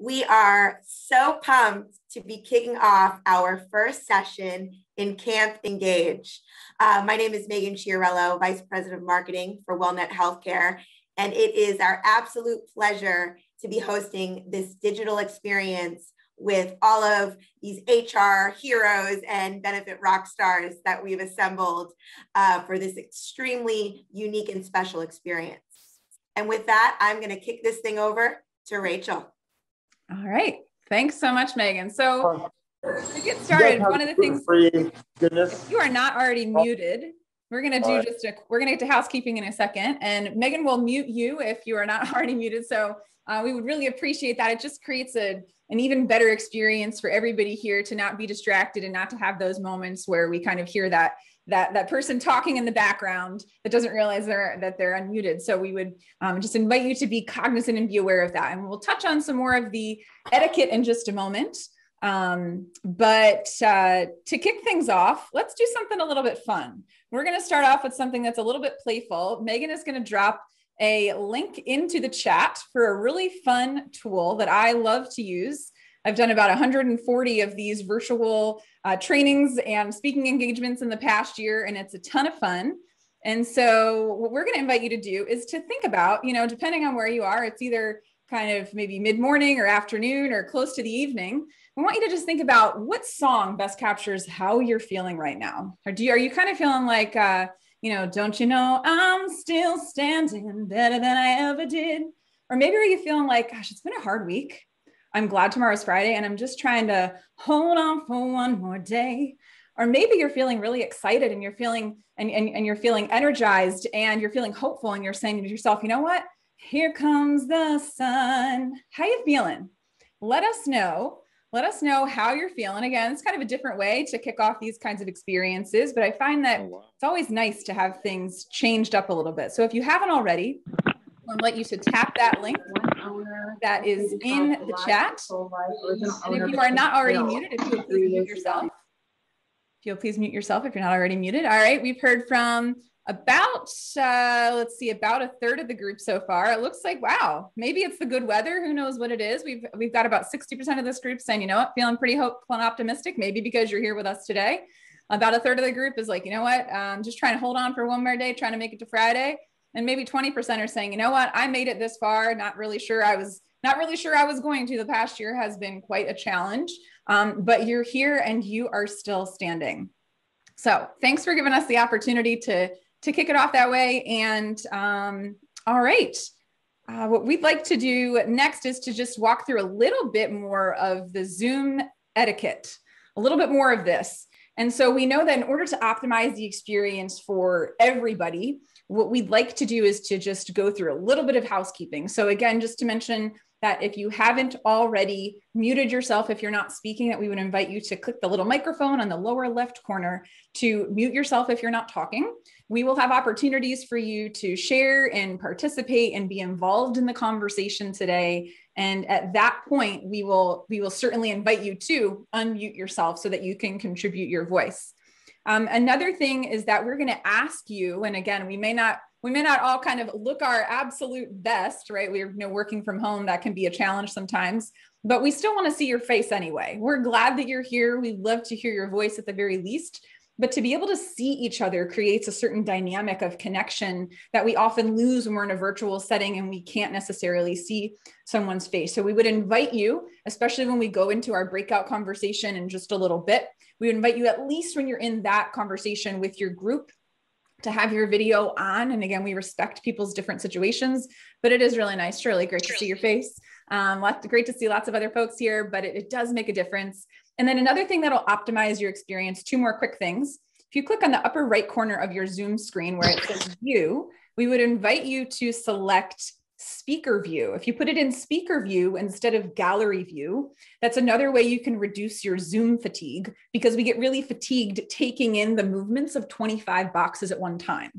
We are so pumped to be kicking off our first session in Camp Engage. My name is Megan Chiarello, Vice President of Marketing for WellNet Healthcare, and it is our absolute pleasure to be hosting this digital experience with all of these HR heroes and benefit rock stars that we've assembled for this extremely unique and special experience. And with that, I'm going to kick this thing over to Rachel. All right. Thanks so much, Megan. So to get started, one of the things, if you are not already muted, we're going to do we're going to get to housekeeping in a second, and Megan will mute you if you are not already muted. So we would really appreciate that. It just creates an even better experience for everybody here to not be distracted and not to have those moments where we kind of hear that person talking in the background that doesn't realize that they're unmuted. So we would just invite you to be cognizant and be aware of that. And we'll touch on some more of the etiquette in just a moment. But to kick things off, let's do something a little bit fun. We're going to start off with something that's a little bit playful. Megan is going to drop a link into the chat for a really fun tool that I love to use. I've done about 140 of these virtual trainings and speaking engagements in the past year, and it's a ton of fun. And so what we're going to invite you to do is to think about, depending on where you are, it's either kind of maybe mid-morning or afternoon or close to the evening. I want you to just think about what song best captures how you're feeling right now. Are you kind of feeling like, don't you know, I'm still standing better than I ever did? Or maybe are you feeling like, gosh, it's been a hard week. I'm glad tomorrow's Friday and I'm just trying to hold on for one more day. Or maybe you're feeling really excited and you're feeling and you're feeling energized and you're feeling hopeful and you're saying to yourself, you know what? Here comes the sun. How you feeling? Let us know. Let us know how you're feeling. Again, it's kind of a different way to kick off these kinds of experiences, but I find that it's always nice to have things changed up a little bit. So if you haven't already, I'll invite you to tap that link that is in the chat. And if you are not already muted, if you'll please mute yourself. If you'll please mute yourself if you're not already muted. All right, we've heard from about a third of the group so far. It looks like, wow, maybe it's the good weather. Who knows what it is? We've got about 60% of this group saying, you know what, feeling pretty hopeful and optimistic, maybe because you're here with us today. About a third of the group is like, you know what, just trying to hold on for one more day, trying to make it to Friday. And maybe 20% are saying, you know what, I made it this far. Not really sure I was going to. The past year has been quite a challenge, but you're here and you are still standing. So thanks for giving us the opportunity to kick it off that way. And all right, what we'd like to do next is to just walk through a little bit more of the Zoom etiquette, a little bit more of this. And so we know that in order to optimize the experience for everybody, what we'd like to do is to just go through a little bit of housekeeping. So again, just to mention that if you haven't already muted yourself, if you're not speaking, that we would invite you to click the little microphone on the lower left corner to mute yourself if you're not talking. We will have opportunities for you to share and participate and be involved in the conversation today. And at that point, we will certainly invite you to unmute yourself so that you can contribute your voice. Another thing is that we're going to ask you, and again, we may not all kind of look our absolute best, right? We're working from home. That can be a challenge sometimes, but we still want to see your face anyway. We're glad that you're here. We'd love to hear your voice at the very least, but to be able to see each other creates a certain dynamic of connection that we often lose when we're in a virtual setting and we can't necessarily see someone's face. So we would invite you, especially when we go into our breakout conversation in just a little bit, we would invite you at least when you're in that conversation with your group to have your video on. And again, we respect people's different situations, but it is really nice. Shirley, great to see your face. Great to see lots of other folks here, but it does make a difference. And then another thing that'll optimize your experience, two more quick things. If you click on the upper right corner of your Zoom screen where it says view, we would invite you to select speaker view. If you put it in speaker view instead of gallery view, that's another way you can reduce your Zoom fatigue, because we get really fatigued taking in the movements of 25 boxes at one time.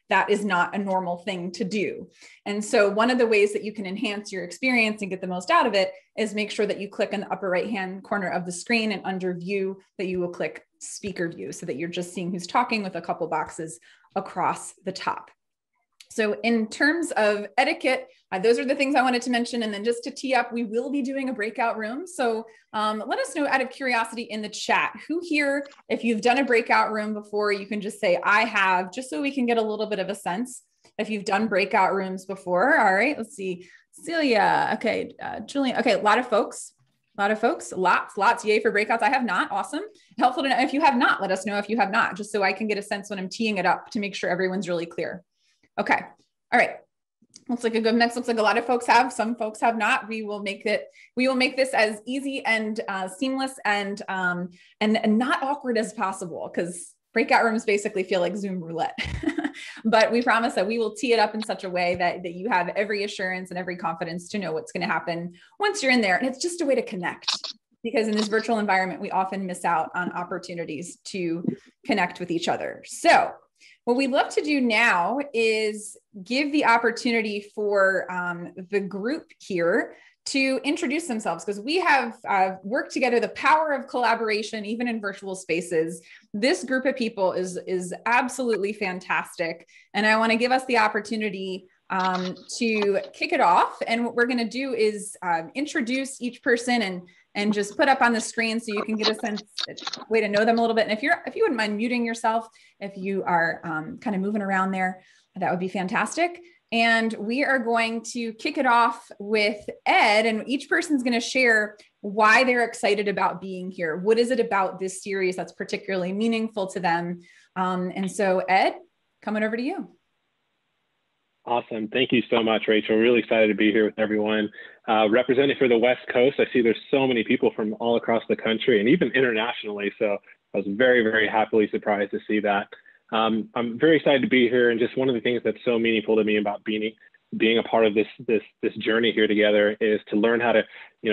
That is not a normal thing to do. And so one of the ways that you can enhance your experience and get the most out of it is make sure that you click in the upper right-hand corner of the screen, and under view that you will click speaker view so that you're just seeing who's talking with a couple boxes across the top. So in terms of etiquette, those are the things I wanted to mention. And then just to tee up, we will be doing a breakout room. So let us know out of curiosity in the chat, who here, if you've done a breakout room before, you can just say, I have, just so we can get a little bit of a sense if you've done breakout rooms before. All right, let's see. Celia, okay, Julian, okay, a lot of folks, lots, yay for breakouts. I have not, awesome. Helpful to know if you have not, let us know if you have not, just so I can get a sense when I'm teeing it up to make sure everyone's really clear. Okay. All right. Looks like a good mix. Looks like a lot of folks have, some folks have not. We will make this as easy and seamless and not awkward as possible, because breakout rooms basically feel like Zoom roulette. But we promise that we will tee it up in such a way that you have every assurance and every confidence to know what's going to happen once you're in there. And it's just a way to connect, because in this virtual environment, we often miss out on opportunities to connect with each other. So what we'd love to do now is give the opportunity for the group here to introduce themselves, because we have worked together, the power of collaboration, even in virtual spaces. This group of people is absolutely fantastic. And I want to give us the opportunity to kick it off. And what we're going to do is introduce each person and just put up on the screen so you can get a sense, way to know them a little bit. And if you wouldn't mind muting yourself, if you are kind of moving around there, that would be fantastic. And we are going to kick it off with Ed, and each person's going to share why they're excited about being here. What is it about this series that's particularly meaningful to them? And so Ed, coming over to you. Awesome. Thank you so much, Rachel. Really excited to be here with everyone. Representing for the West Coast, I see there's so many people from all across the country and even internationally. So I was very, very happily surprised to see that. I'm very excited to be here. And just one of the things that's so meaningful to me about being a part of this journey here together is to learn how to,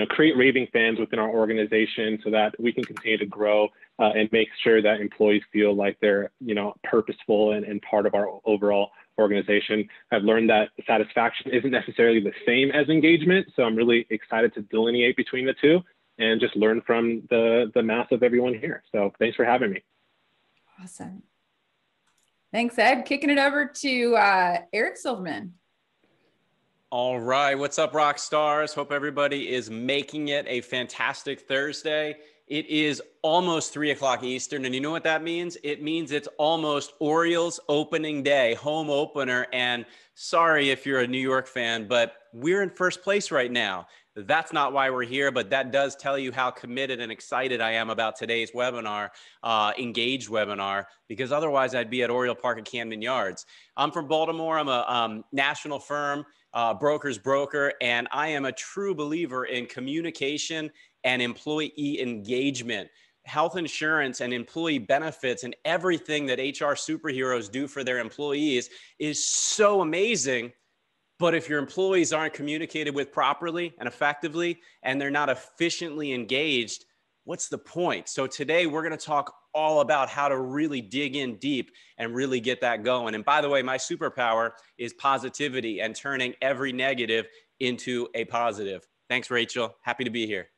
create raving fans within our organization so that we can continue to grow and make sure that employees feel like they're, purposeful and part of our overall organization. I've learned that satisfaction isn't necessarily the same as engagement. So I'm really excited to delineate between the two and just learn from the mass of everyone here. So thanks for having me. Awesome. Thanks, Ed. Kicking it over to Eric Silverman. All right. What's up, rock stars? Hope everybody is making it a fantastic Thursday. It is almost 3 o'clock Eastern. And you know what that means? It means it's almost Orioles opening day, home opener. And sorry if you're a New York fan, but we're in first place right now. That's not why we're here, but that does tell you how committed and excited I am about today's webinar, Engaged webinar, because otherwise I'd be at Oriole Park at Camden Yards. I'm from Baltimore. I'm a national firm, broker's broker, and I am a true believer in communication and employee engagement. Health insurance and employee benefits and everything that HR superheroes do for their employees is so amazing. But if your employees aren't communicated with properly and effectively, and they're not efficiently engaged, what's the point? So today we're going to talk all about how to really dig in deep and really get that going. And by the way, my superpower is positivity and turning every negative into a positive. Thanks, Rachel. Happy to be here.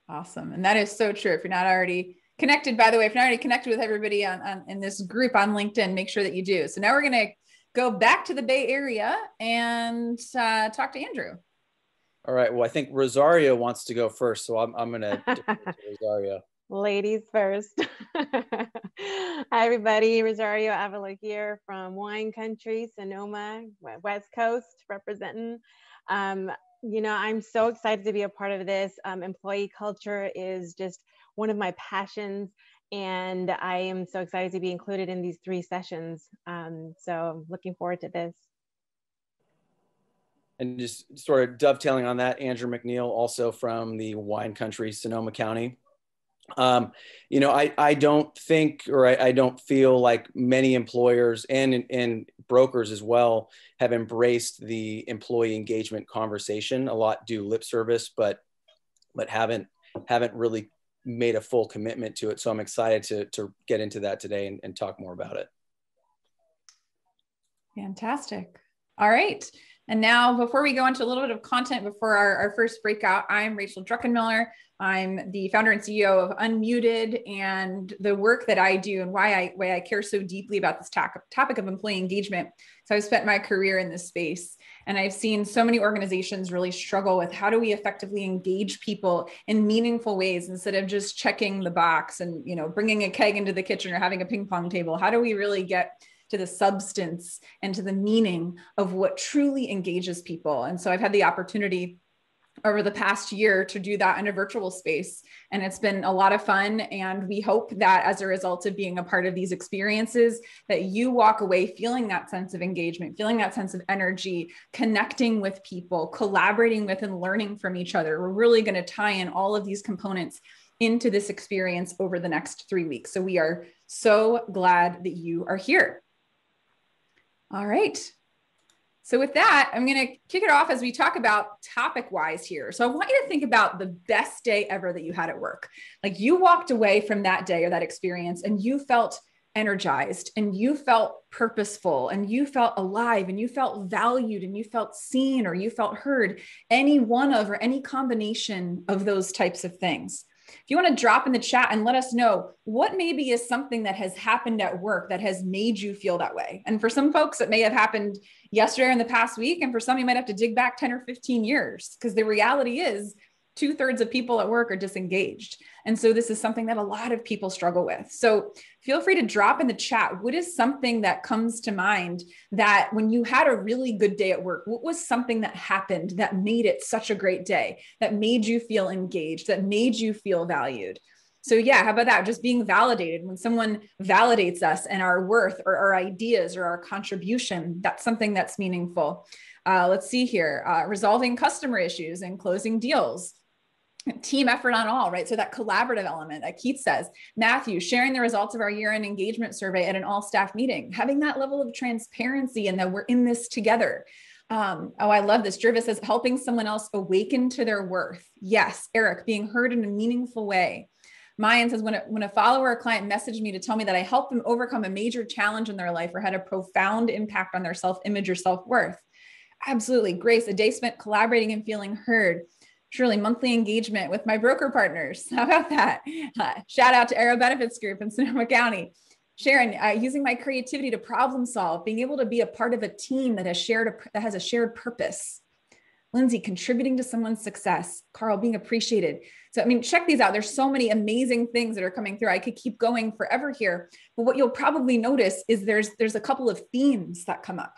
Awesome. And that is so true. If you're not already connected, by the way, if you're not already connected with everybody in this group on LinkedIn, make sure that you do. So now we're going to go back to the Bay Area and talk to Andrew. All right. Well, I think Rosario wants to go first, so I'm going to Rosario. Ladies first. Hi, everybody. Rosario Avila here from wine country, Sonoma, West Coast, representing. I'm so excited to be a part of this. Employee culture is just one of my passions, and I am so excited to be included in these 3 sessions. So looking forward to this. And just sort of dovetailing on that, Andrew McNeil, also from the wine country, Sonoma County. I don't think, or I don't feel like many employers and brokers as well have embraced the employee engagement conversation. A lot do lip service, but haven't really made a full commitment to it. So I'm excited to get into that today and talk more about it. Fantastic. All right. And now, before we go into a little bit of content before our first breakout, I'm Rachel Druckenmiller. I'm the founder and CEO of Unmuted, and the work that I do and why I care so deeply about this topic of employee engagement. So I've spent my career in this space, and I've seen so many organizations really struggle with how do we effectively engage people in meaningful ways instead of just checking the box and, you know, bringing a keg into the kitchen or having a ping pong table. How do we really get to the substance and to the meaning of what truly engages people? And so I've had the opportunity over the past year to do that in a virtual space. And it's been a lot of fun. And we hope that as a result of being a part of these experiences, that you walk away feeling that sense of engagement, feeling that sense of energy, connecting with people, collaborating with and learning from each other. We're really going to tie in all of these components into this experience over the next 3 weeks. So we are so glad that you are here. All right. So with that, I'm going to kick it off as we talk about topic-wise here. So I want you to think about the best day ever that you had at work. Like you walked away from that day or that experience and you felt energized and you felt purposeful and you felt alive and you felt valued and you felt seen or you felt heard. Any one of or any combination of those types of things. If you want to drop in the chat and let us know what maybe is something that has happened at work that has made you feel that way. And for some folks, it may have happened yesterday or in the past week. And for some, you might have to dig back 10 or 15 years because the reality is 2/3 of people at work are disengaged. And so this is something that a lot of people struggle with. So feel free to drop in the chat. What is something that comes to mind that when you had a really good day at work, what was something that happened that made it such a great day, that made you feel engaged, that made you feel valued? So yeah, how about that? Just being validated. When someone validates us and our worth or our ideas or our contribution, that's something that's meaningful. Let's see here. Resolving customer issues and closing deals. Team effort on all, right? So that collaborative element that Keith says. Matthew, sharing the results of our year-end engagement survey at an all-staff meeting, having that level of transparency and that we're in this together. Oh, I love this. Jervis says, helping someone else awaken to their worth. Yes. Eric, being heard in a meaningful way. Mayan says, when a follower or client messaged me to tell me that I helped them overcome a major challenge in their life or had a profound impact on their self-image or self-worth. Absolutely. Grace, a day spent collaborating and feeling heard. Surely monthly engagement with my broker partners. How about that? Shout out to Aero Benefits Group in Sonoma County. Sharon, using my creativity to problem solve, being able to be a part of a team that has a shared purpose. Lindsay, contributing to someone's success. Carl, being appreciated. So, I mean, check these out. There's so many amazing things that are coming through. I could keep going forever here, but what you'll probably notice is there's a couple of themes that come up,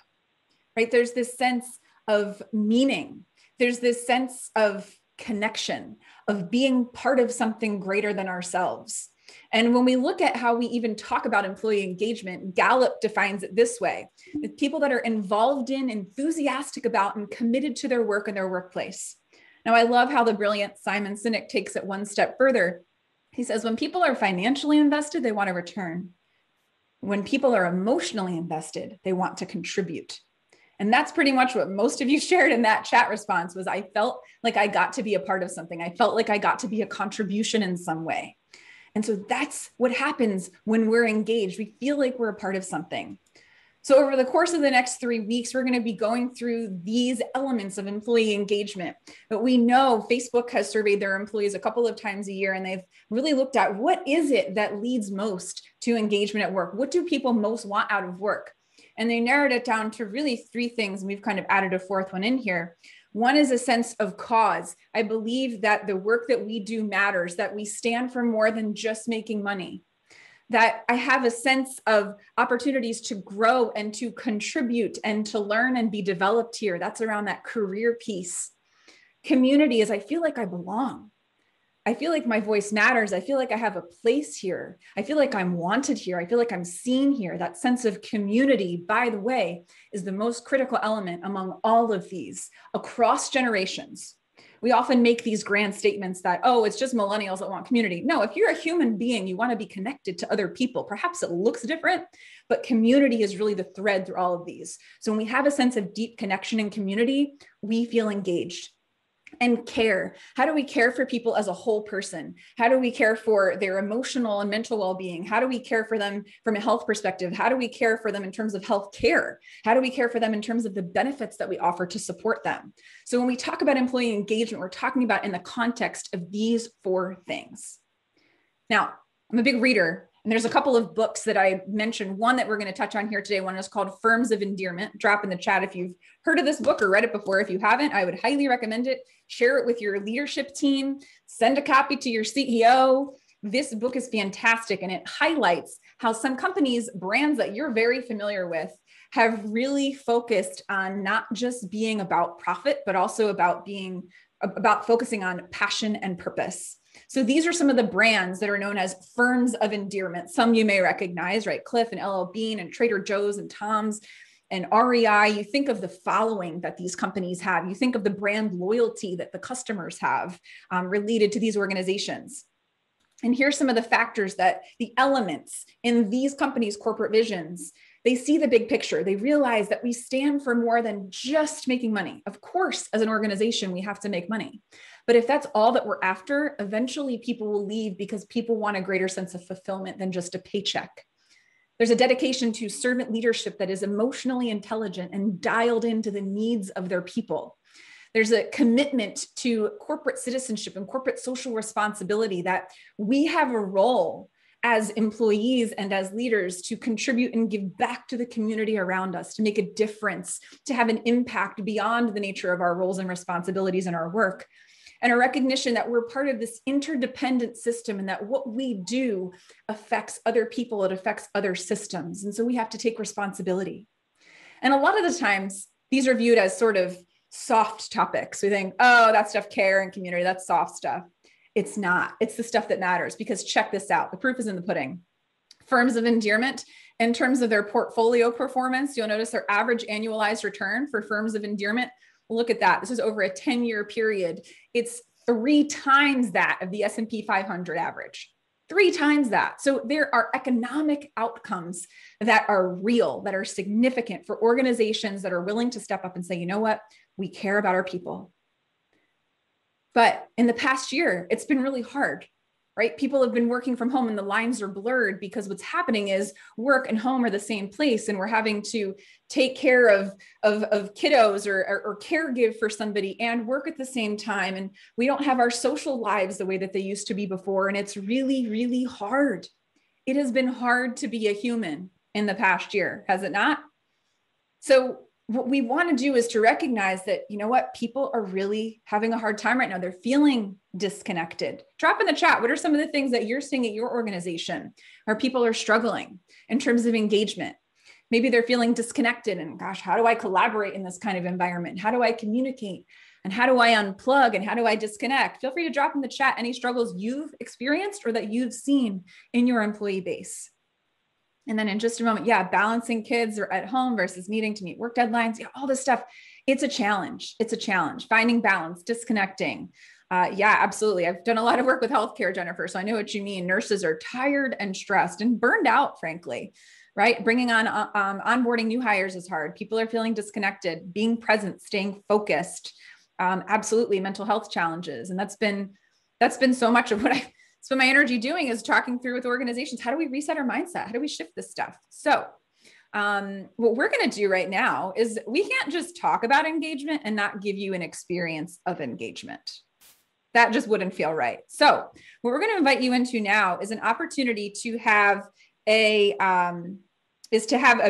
right? There's this sense of meaning. There's this sense of connection, of being part of something greater than ourselves. And when we look at how we even talk about employee engagement, Gallup defines it this way: the people that are involved in, enthusiastic about, and committed to their work and their workplace. Now, I love how the brilliant Simon Sinek takes it one step further. He says, when people are financially invested, they want to return. When people are emotionally invested, they want to contribute. And that's pretty much what most of you shared in that chat response was, I felt like I got to be a part of something. I felt like I got to be a contribution in some way. And so that's what happens when we're engaged. We feel like we're a part of something. So over the course of the next 3 weeks, we're going to be going through these elements of employee engagement. But we know Facebook has surveyed their employees a couple of times a year, and they've really looked at what is it that leads most to engagement at work? What do people most want out of work? And they narrowed it down to really 3 things. And we've kind of added a 4th one in here. One is a sense of cause. I believe that the work that we do matters, that we stand for more than just making money, that I have a sense of opportunities to grow and to contribute and to learn and be developed here. That's around that career piece. Community is I feel like I belong. I feel like my voice matters. I feel like I have a place here. I feel like I'm wanted here. I feel like I'm seen here. That sense of community, by the way, is the most critical element among all of these across generations. We often make these grand statements that, oh, it's just millennials that want community. No, if you're a human being, you want to be connected to other people. Perhaps it looks different, but community is really the thread through all of these. So when we have a sense of deep connection and community, we feel engaged. And care. How do we care for people as a whole person? How do we care for their emotional and mental well-being? How do we care for them from a health perspective? How do we care for them in terms of health care? How do we care for them in terms of the benefits that we offer to support them? So when we talk about employee engagement, we're talking about in the context of these 4 things. Now, I'm a big reader, and there's a couple of books that I mentioned. One that we're going to touch on here today. One is called Firms of Endearment. Drop in the chat if you've heard of this book or read it before. If you haven't, I would highly recommend it. Share it with your leadership team. Send a copy to your CEO. This book is fantastic, and it highlights how some companies, brands that you're very familiar with, have really focused on not just being about profit, but also about focusing on passion and purpose. So these are some of the brands that are known as firms of endearment. Some you may recognize, right? Cliff and LL Bean and Trader Joe's and Tom's and REI. You think of the following that these companies have. You think of the brand loyalty that the customers have related to these organizations. And here's some of the factors that the elements in these companies' corporate visions. They see the big picture. They realize that we stand for more than just making money. Of course, as an organization, we have to make money. But if that's all that we're after, eventually people will leave because people want a greater sense of fulfillment than just a paycheck. There's a dedication to servant leadership that is emotionally intelligent and dialed into the needs of their people. There's a commitment to corporate citizenship and corporate social responsibility, that we have a role as employees and as leaders to contribute and give back to the community around us, to make a difference, to have an impact beyond the nature of our roles and responsibilities in our work. And a recognition that we're part of this interdependent system, and that what we do affects other people, it affects other systems. And so we have to take responsibility. And a lot of the times, these are viewed as sort of soft topics. We think, oh, that stuff, care and community, that's soft stuff. It's not. It's the stuff that matters, because check this out. The proof is in the pudding. Firms of endearment, in terms of their portfolio performance, you'll notice their average annualized return for firms of endearment. Look at that. This is over a 10-year period. It's 3 times that of the S&P 500 average. 3 times that. So there are economic outcomes that are real, that are significant for organizations that are willing to step up and say, you know what, we care about our people. But in the past year, it's been really hard, right? People have been working from home and the lines are blurred, because what's happening is work and home are the same place, and we're having to take care of kiddos or caregive for somebody and work at the same time. And we don't have our social lives the way that they used to be before. And it's really, really hard. It has been hard to be a human in the past year, has it not? So what we want to do is to recognize that, you know what, people are really having a hard time right now. They're feeling disconnected. Drop in the chat. What are some of the things that you're seeing at your organization where people are struggling in terms of engagement? Maybe they're feeling disconnected and, gosh, how do I collaborate in this kind of environment? How do I communicate? And how do I unplug? And how do I disconnect? Feel free to drop in the chat any struggles you've experienced or that you've seen in your employee base. And then in just a moment, balancing kids or at home versus needing to meet work deadlines, all this stuff. It's a challenge. It's a challenge. Finding balance, disconnecting. Absolutely. I've done a lot of work with healthcare, Jennifer, so I know what you mean. Nurses are tired and stressed and burned out, frankly, right? Bringing on onboarding new hires is hard. People are feeling disconnected, being present, staying focused. Absolutely, mental health challenges. And that's been so much of what I spend my energy doing, is talking through with organizations. How do we reset our mindset? How do we shift this stuff? So what we're going to do right now is, we can't just talk about engagement and not give you an experience of engagement. That just wouldn't feel right. So what we're going to invite you into now is an opportunity to have a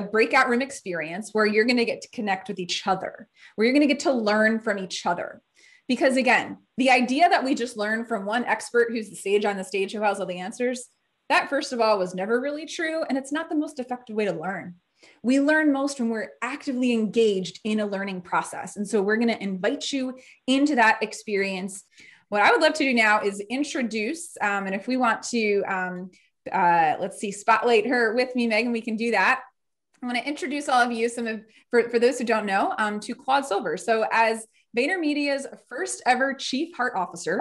breakout room experience where you're going to get to connect with each other, where you're going to get to learn from each other. Because again, the idea that we just learn from one expert who's the sage on the stage who has all the answers, that first of all was never really true. And it's not the most effective way to learn. We learn most when we're actively engaged in a learning process. And so we're going to invite you into that experience. What I would love to do now is introduce, and if we want to, spotlight her with me, Megan, we can do that. I want to introduce all of you, for those who don't know, to Claude Silver. So as Vayner Media's first ever Chief Heart Officer,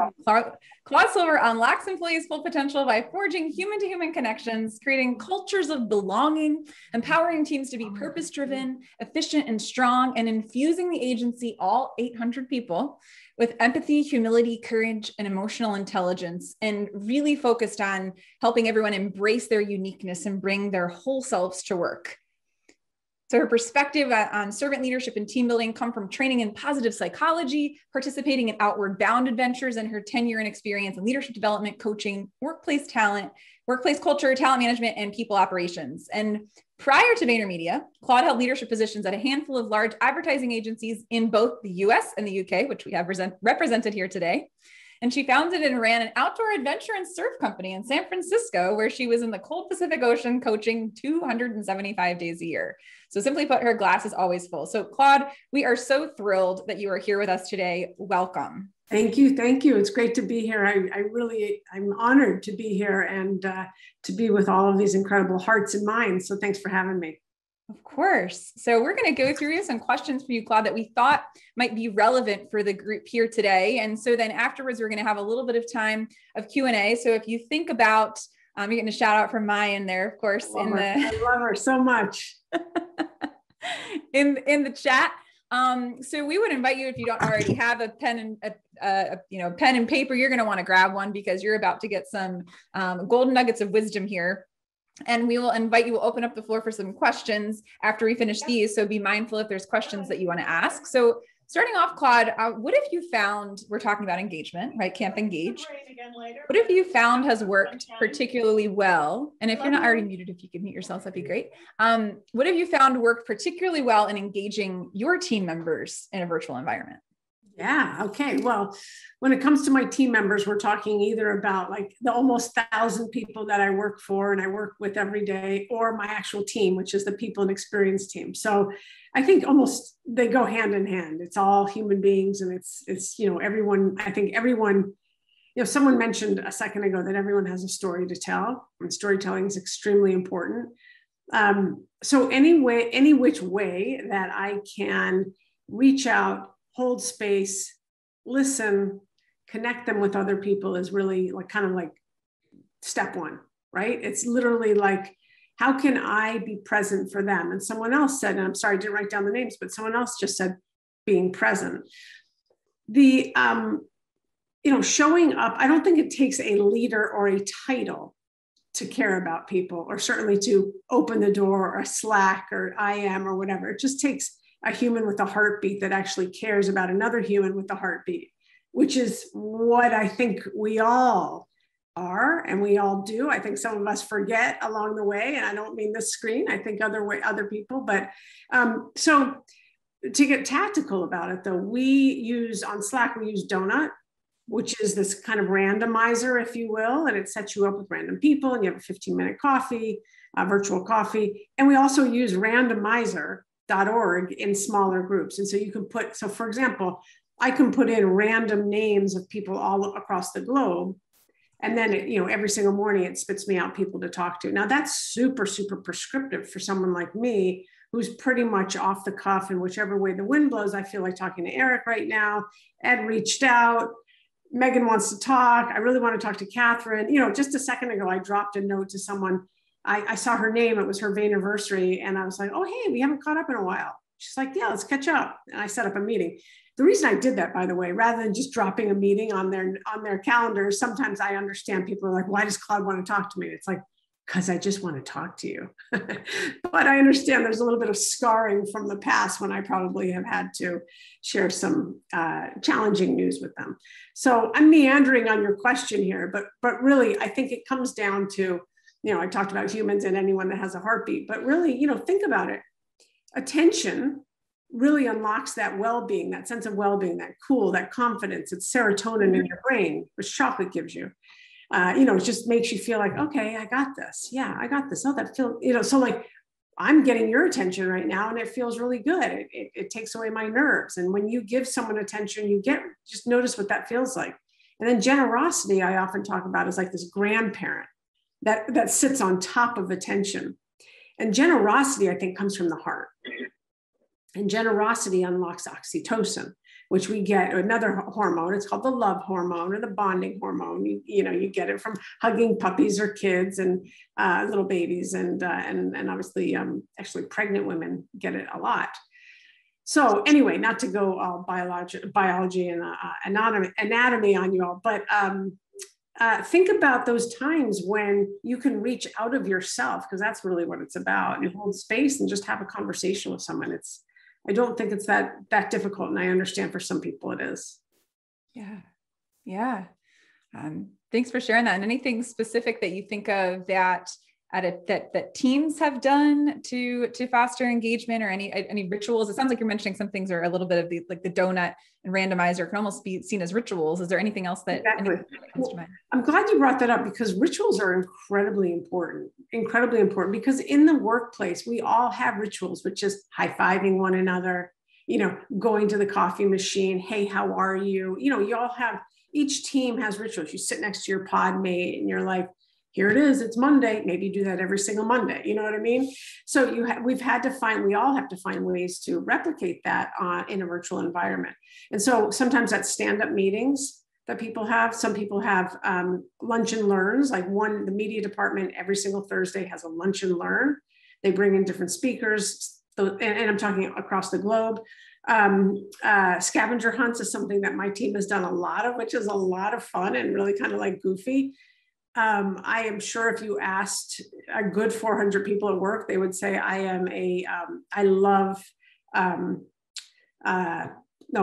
Claude Silver unlocks employees' full potential by forging human-to-human connections, creating cultures of belonging, empowering teams to be purpose-driven, efficient, and strong, and infusing the agency, all 800 people, with empathy, humility, courage, and emotional intelligence, and really focused on helping everyone embrace their uniqueness and bring their whole selves to work. So her perspective on servant leadership and team building come from training in positive psychology, participating in Outward Bound adventures, and her tenure and experience in leadership development, coaching, workplace talent, workplace culture, talent management, and people operations. And prior to Vayner Media, Claude held leadership positions at a handful of large advertising agencies in both the US and the UK, which we have represented here today. And she founded and ran an outdoor adventure and surf company in San Francisco, where she was in the cold Pacific Ocean coaching 275 days a year. So simply put, her glass is always full. So Claude, we are so thrilled that you are here with us today. Welcome. Thank you. Thank you. It's great to be here. I'm honored to be here and to be with all of these incredible hearts and minds. So thanks for having me. Of course. So we're going to go through some questions for you, Claude, that we thought might be relevant for the group here today. And so then afterwards, we're going to have a little bit of time of Q&A. So if you think about, you're getting a shout out from Maya in there, of course. I love her so much. in the chat. So we would invite you, if you don't already have a pen and pen and paper, you're going to want to grab one because you're about to get some golden nuggets of wisdom here. And we will invite you, we'll open up the floor for some questions after we finish these. So be mindful if there's questions that you want to ask. So starting off, Claude, what have you found, we're talking about engagement, right? Camp Engage. What have you found has worked particularly well? And if you're not already muted, if you could mute yourself, that'd be great. What have you found worked particularly well in engaging your team members in a virtual environment? Yeah. Okay. Well, when it comes to my team members, we're talking either about like the almost 1,000 people that I work for and I work with every day, or my actual team, which is the people and experience team. So I think almost they go hand in hand. It's all human beings, and it's everyone. I think everyone. Someone mentioned a second ago that everyone has a story to tell, and storytelling is extremely important. So any which way that I can reach out, hold space, listen, connect them with other people is really kind of step one, right? It's literally like, how can I be present for them? And someone else said, and I'm sorry, I didn't write down the names, but someone else just said being present. The, showing up, I don't think it takes a leader or a title to care about people, or certainly to open the door, or a Slack or IM or whatever. It just takes a human with a heartbeat that actually cares about another human with a heartbeat, which is what I think we all are and we all do. I think some of us forget along the way, and I don't mean this screen, I think other people, but so to get tactical about it though, we use on Slack, we use Donut, which is this kind of randomizer, if you will, and it sets you up with random people, and you have a 15-minute coffee, virtual coffee. And we also use randomizer.org in smaller groups. And so you can put, so for example, I can put in random names of people all across the globe. And then, every single morning it spits me out people to talk to. Now that's super, super prescriptive for someone like me, who's pretty much off the cuff, and whichever way the wind blows. I feel like talking to Eric right now. Ed reached out. Megan wants to talk. I really want to talk to Catherine. Just a second ago, I dropped a note to someone. I saw her name. It was her Vaynerversary. And I was like, oh, hey, we haven't caught up in a while. She's like, yeah, let's catch up. And I set up a meeting. The reason I did that, by the way, rather than just dropping a meeting on their calendars, sometimes I understand people are like, why does Claude want to talk to me? It's like, because I just want to talk to you. But I understand there's a little bit of scarring from the past when I probably have had to share some challenging news with them. So I'm meandering on your question here, but really, I think it comes down to, I talked about humans and anyone that has a heartbeat, but really, think about it. Attention really unlocks that well-being, that sense of well-being, that cool, that confidence. It's serotonin in your brain, which chocolate gives you. It just makes you feel like, okay, I got this. Yeah, I got this. Oh, that feels, so like I'm getting your attention right now and it feels really good. It takes away my nerves. And when you give someone attention, just notice what that feels like. And then generosity, I often talk about is like this grandparent that sits on top of attention. And generosity, I think, comes from the heart. And generosity unlocks oxytocin, which we get another hormone. It's called the love hormone or the bonding hormone. You get it from hugging puppies or kids and little babies, and obviously, actually pregnant women get it a lot. So anyway, not to go all biology and anatomy on you all, but think about those times when you can reach out of yourself, because that's really what it's about, and hold space and just have a conversation with someone. I don't think it's that difficult. And I understand for some people it is. Yeah. Yeah. Thanks for sharing that. And anything specific that you think of that that teams have done to foster engagement, or any rituals? It sounds like you're mentioning some things are a little bit of the donut and randomizer can almost be seen as rituals. Is there anything else that comes to mind? I'm glad you brought that up, because rituals are incredibly important, because in the workplace, we all have rituals, which is high-fiving one another, going to the coffee machine. Hey, how are you? You all have, each team has rituals. You sit next to your pod mate and you're like, here it is, it's Monday. Maybe you do that every single Monday. You know what I mean? So we all have to find ways to replicate that in a virtual environment. And so sometimes that's stand-up meetings that people have. Some people have lunch and learns, like the media department every single Thursday has a lunch and learn. They bring in different speakers, and I'm talking across the globe. Scavenger hunts is something that my team has done a lot of, which is a lot of fun and really kind of like goofy. I am sure if you asked a good 400 people at work, they would say I love, no,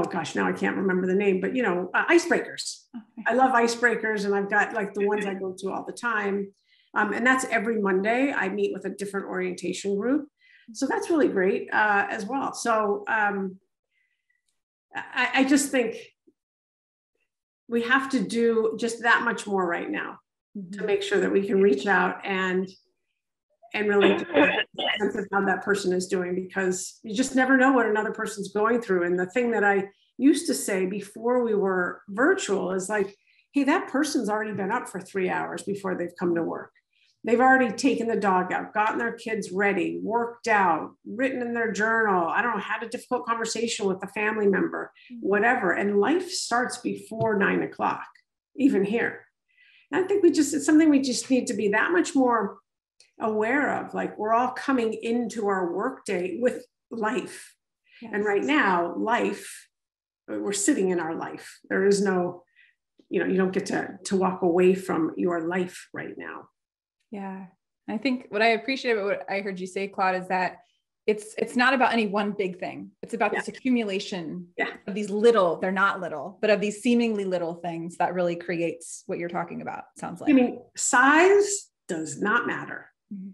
gosh, now I can't remember the name, but icebreakers. I love icebreakers, and I've got like the ones I go to all the time. And that's every Monday. I meet with a different orientation group. So that's really great as well. So I just think we have to do just that much more right now to make sure that we can reach out and really get a sense of how that person is doing, because you just never know what another person's going through. And the thing that I used to say before we were virtual is like, hey, that person's already been up for 3 hours before they've come to work. They've already taken the dog out, gotten their kids ready, worked out, written in their journal, I don't know, had a difficult conversation with a family member, whatever. And life starts before 9 o'clock, even here. And I think it's something we just need to be that much more aware of. Like, we're all coming into our workday with life. Yes. And right now, we're sitting in our life. There is no, you don't get to walk away from your life right now. Yeah. I think what I appreciate about what I heard you say, Claude, is that it's not about any one big thing. It's about this accumulation of these they're not little, but of these seemingly little things that really creates what you're talking about. Sounds like. I mean, size does not matter. Mm-hmm.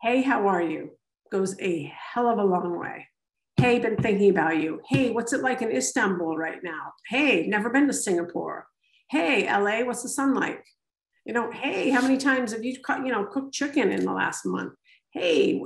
Hey, how are you? Goes a hell of a long way. Hey, been thinking about you. Hey, what's it like in Istanbul right now? Hey, never been to Singapore. Hey, LA, what's the sun like? Hey, how many times have you cooked chicken in the last month? Hey,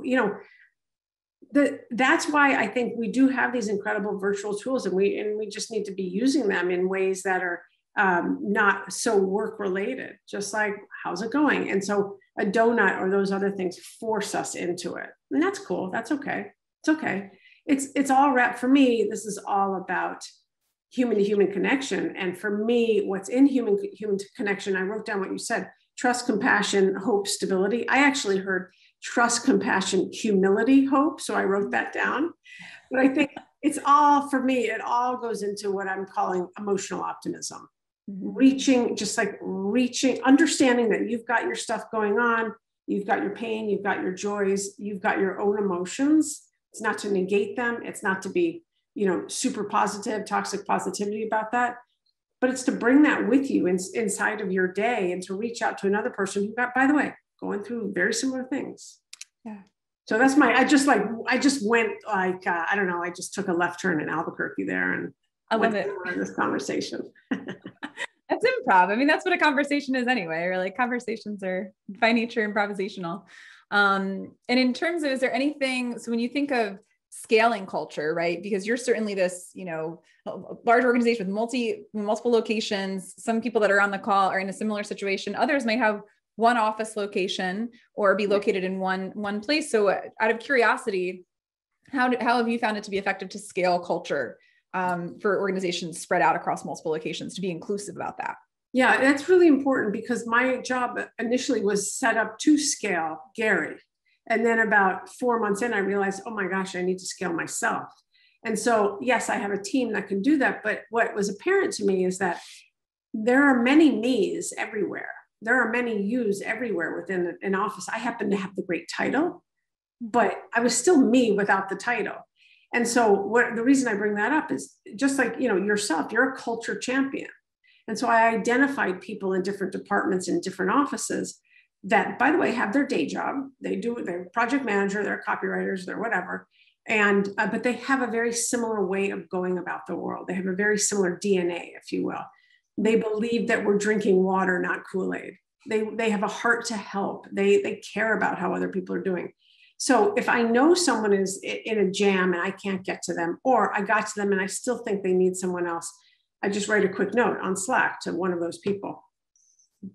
that's why I think we do have these incredible virtual tools, and we just need to be using them in ways that are not so work related, just like, how's it going? And so a donut or those other things force us into it. And that's cool. That's okay. It's okay. It's all wrapped. For me, this is all about human to human connection. And for me, what's in human connection, I wrote down what you said: trust, compassion, hope, stability. I actually heard trust, compassion, humility, hope. So I wrote that down. But I think it's all, for me, it all goes into what I'm calling emotional optimism. Reaching, understanding that you've got your stuff going on, you've got your pain, you've got your joys, you've got your own emotions. It's not to negate them. It's not to be, super positive, toxic positivity about that, but it's to bring that with you inside of your day, and to reach out to another person who got, by the way, going through very similar things. Yeah. So that's I just went like, I don't know, I just took a left turn in Albuquerque there, and I love it. In this conversation. That's improv. I mean, that's what a conversation is anyway, or like conversations are by nature improvisational. And in terms of, is there anything, so when you think of scaling culture, right? Because you're certainly this, large organization with multiple locations. Some people that are on the call are in a similar situation. Others might have one office location or be located in one place. So out of curiosity, how have you found it to be effective to scale culture for organizations spread out across multiple locations, to be inclusive about that? Yeah, that's really important, because my job initially was set up to scale Gary. And then about 4 months in, I realized, oh my gosh, I need to scale myself. And so, yes, I have a team that can do that. But what was apparent to me is that there are many me's everywhere. There are many yous everywhere within an office. I happen to have the great title, but I was still me without the title. And so the reason I bring that up is just like, yourself, you're a culture champion. And so I identified people in different departments in different offices that, by the way, have their day job. They're project manager, they're copywriters, they're whatever. And, but they have a very similar way of going about the world. They have a very similar DNA, if you will. They believe that we're drinking water, not Kool-Aid. They have a heart to help. They care about how other people are doing. So if I know someone is in a jam and I can't get to them, or I got to them and I still think they need someone else, I just write a quick note on Slack to one of those people.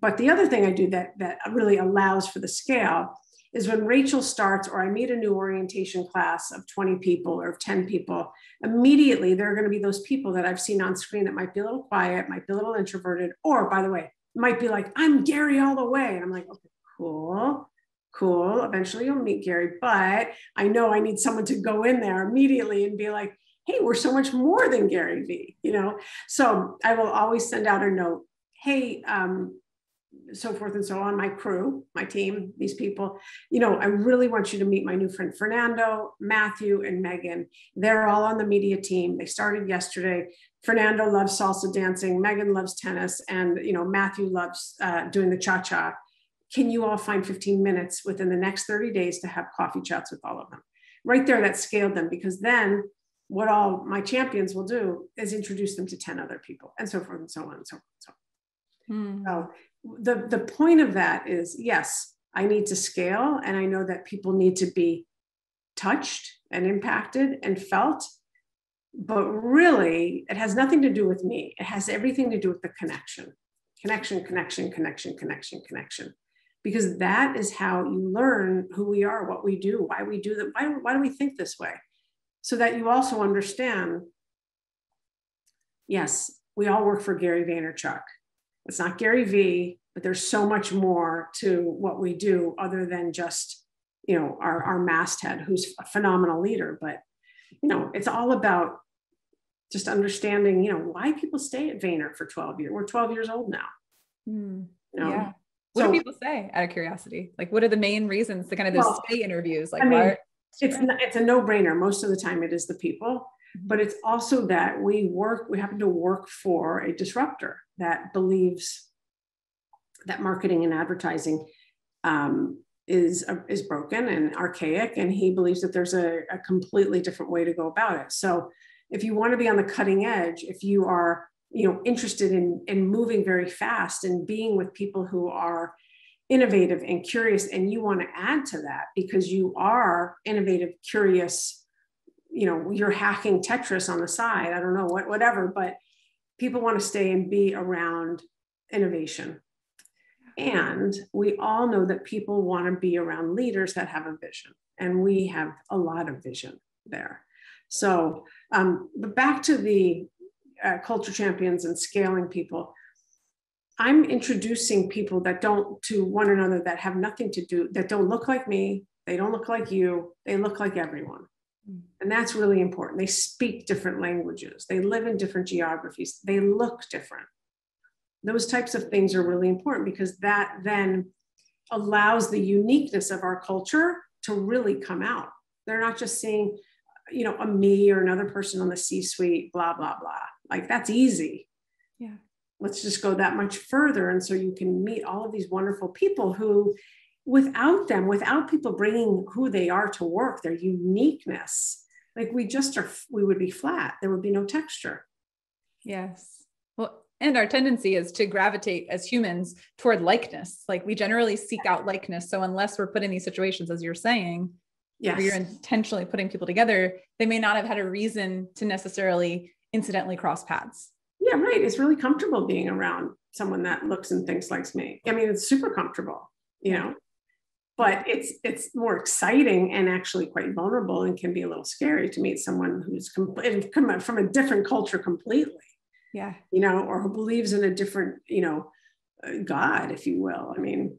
But the other thing I do that really allows for the scale is when Rachel starts, or I meet a new orientation class of 20 people or 10 people, immediately there are going to be those people that I've seen on screen that might be a little quiet, might be a little introverted, or by the way, might be like, I'm Gary all the way. And I'm like, okay, cool. Eventually you'll meet Gary, but I know I need someone to go in there immediately and be like, hey, we're so much more than Gary V, So I will always send out a note, hey, so forth and so on, my crew, my team, these people, I really want you to meet my new friend, Fernando, Matthew, and Megan. They're all on the media team. They started yesterday. Fernando loves salsa dancing. Megan loves tennis. And, Matthew loves doing the cha-cha. Can you all find 15 minutes within the next 30 days to have coffee chats with all of them? Right there, that scaled them, because then what all my champions will do is introduce them to 10 other people, and so forth and so on and so forth and so on. So the point of that is, yes, I need to scale, and I know that people need to be touched and impacted and felt, but really it has nothing to do with me. It has everything to do with the connection, because that is how you learn who we are, what we do, why we do that, why do we think this way, so that you also understand, yes, we all work for Gary Vaynerchuk. It's not Gary V, but there's so much more to what we do other than just, our masthead, who's a phenomenal leader. But, it's all about just understanding, why people stay at Vayner for 12 years. We're 12 years old now. Yeah. What do people say, out of curiosity? Like, what are the main reasons, the kind of those stay interviews? Like, it's a no-brainer. Most of the time it is the people, but it's also that we happen to work for a disruptor that believes that marketing and advertising is broken and archaic. And he believes that there's a completely different way to go about it. So if you want to be on the cutting edge, if you are interested in moving very fast and being with people who are innovative and curious, and you want to add to that because you are innovative, curious, you're hacking Tetris on the side, I don't know, whatever, but people want to stay and be around innovation. And we all know that people want to be around leaders that have a vision, and we have a lot of vision there. So, but back to the culture champions and scaling people, I'm introducing people to one another that have nothing to do, that don't look like me, they don't look like you, they look like everyone. And that's really important. They speak different languages, they live in different geographies, they look different. Those types of things are really important, because that then allows the uniqueness of our culture to really come out. They're not just seeing, a me or another person on the C-suite, blah, blah, blah. Like, that's easy. Yeah. Let's just go that much further. And so you can meet all of these wonderful people who, without people bringing who they are to work, their uniqueness, like we would be flat. There would be no texture. Yes. Well, and our tendency is to gravitate as humans toward likeness. Like, we generally seek out likeness. So unless we're put in these situations, as you're saying, yes, where you're intentionally putting people together, they may not have had a reason to necessarily incidentally cross paths. Yeah, right. It's really comfortable being around someone that looks and thinks like me. I mean, it's super comfortable, but it's more exciting and actually quite vulnerable, and can be a little scary to meet someone who's come from a different culture completely. Yeah. Or who believes in a different, God, if you will. I mean,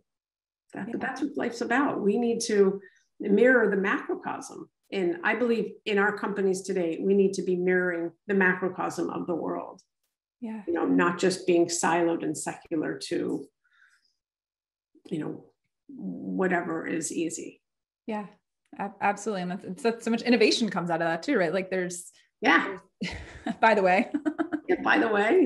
that's what life's about. We need to mirror the macrocosm. And I believe in our companies today, we need to be mirroring the macrocosm of the world. Yeah. You know, not just being siloed and secular to, you know, whatever is easy. Yeah, absolutely. And so much innovation comes out of that too, right? Like there's by the way,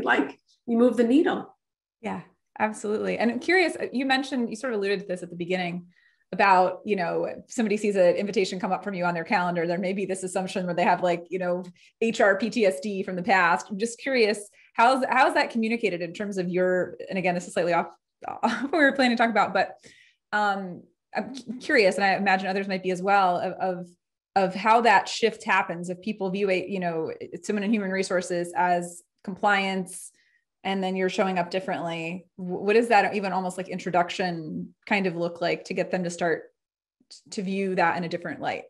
like you move the needle. Yeah, absolutely. And I'm curious, you mentioned, you sort of alluded to this at the beginning about, you know, if somebody sees an invitation come up from you on their calendar, there may be this assumption where they have like, you know, HR PTSD from the past. I'm just curious, how's that communicated in terms of your, and again, this is slightly off what we were planning to talk about, but I'm curious, and I imagine others might be as well, of how that shift happens if people view you know, someone in human resources as compliance, and then you're showing up differently. What does that even almost like introduction kind of look like to get them to start to view that in a different light?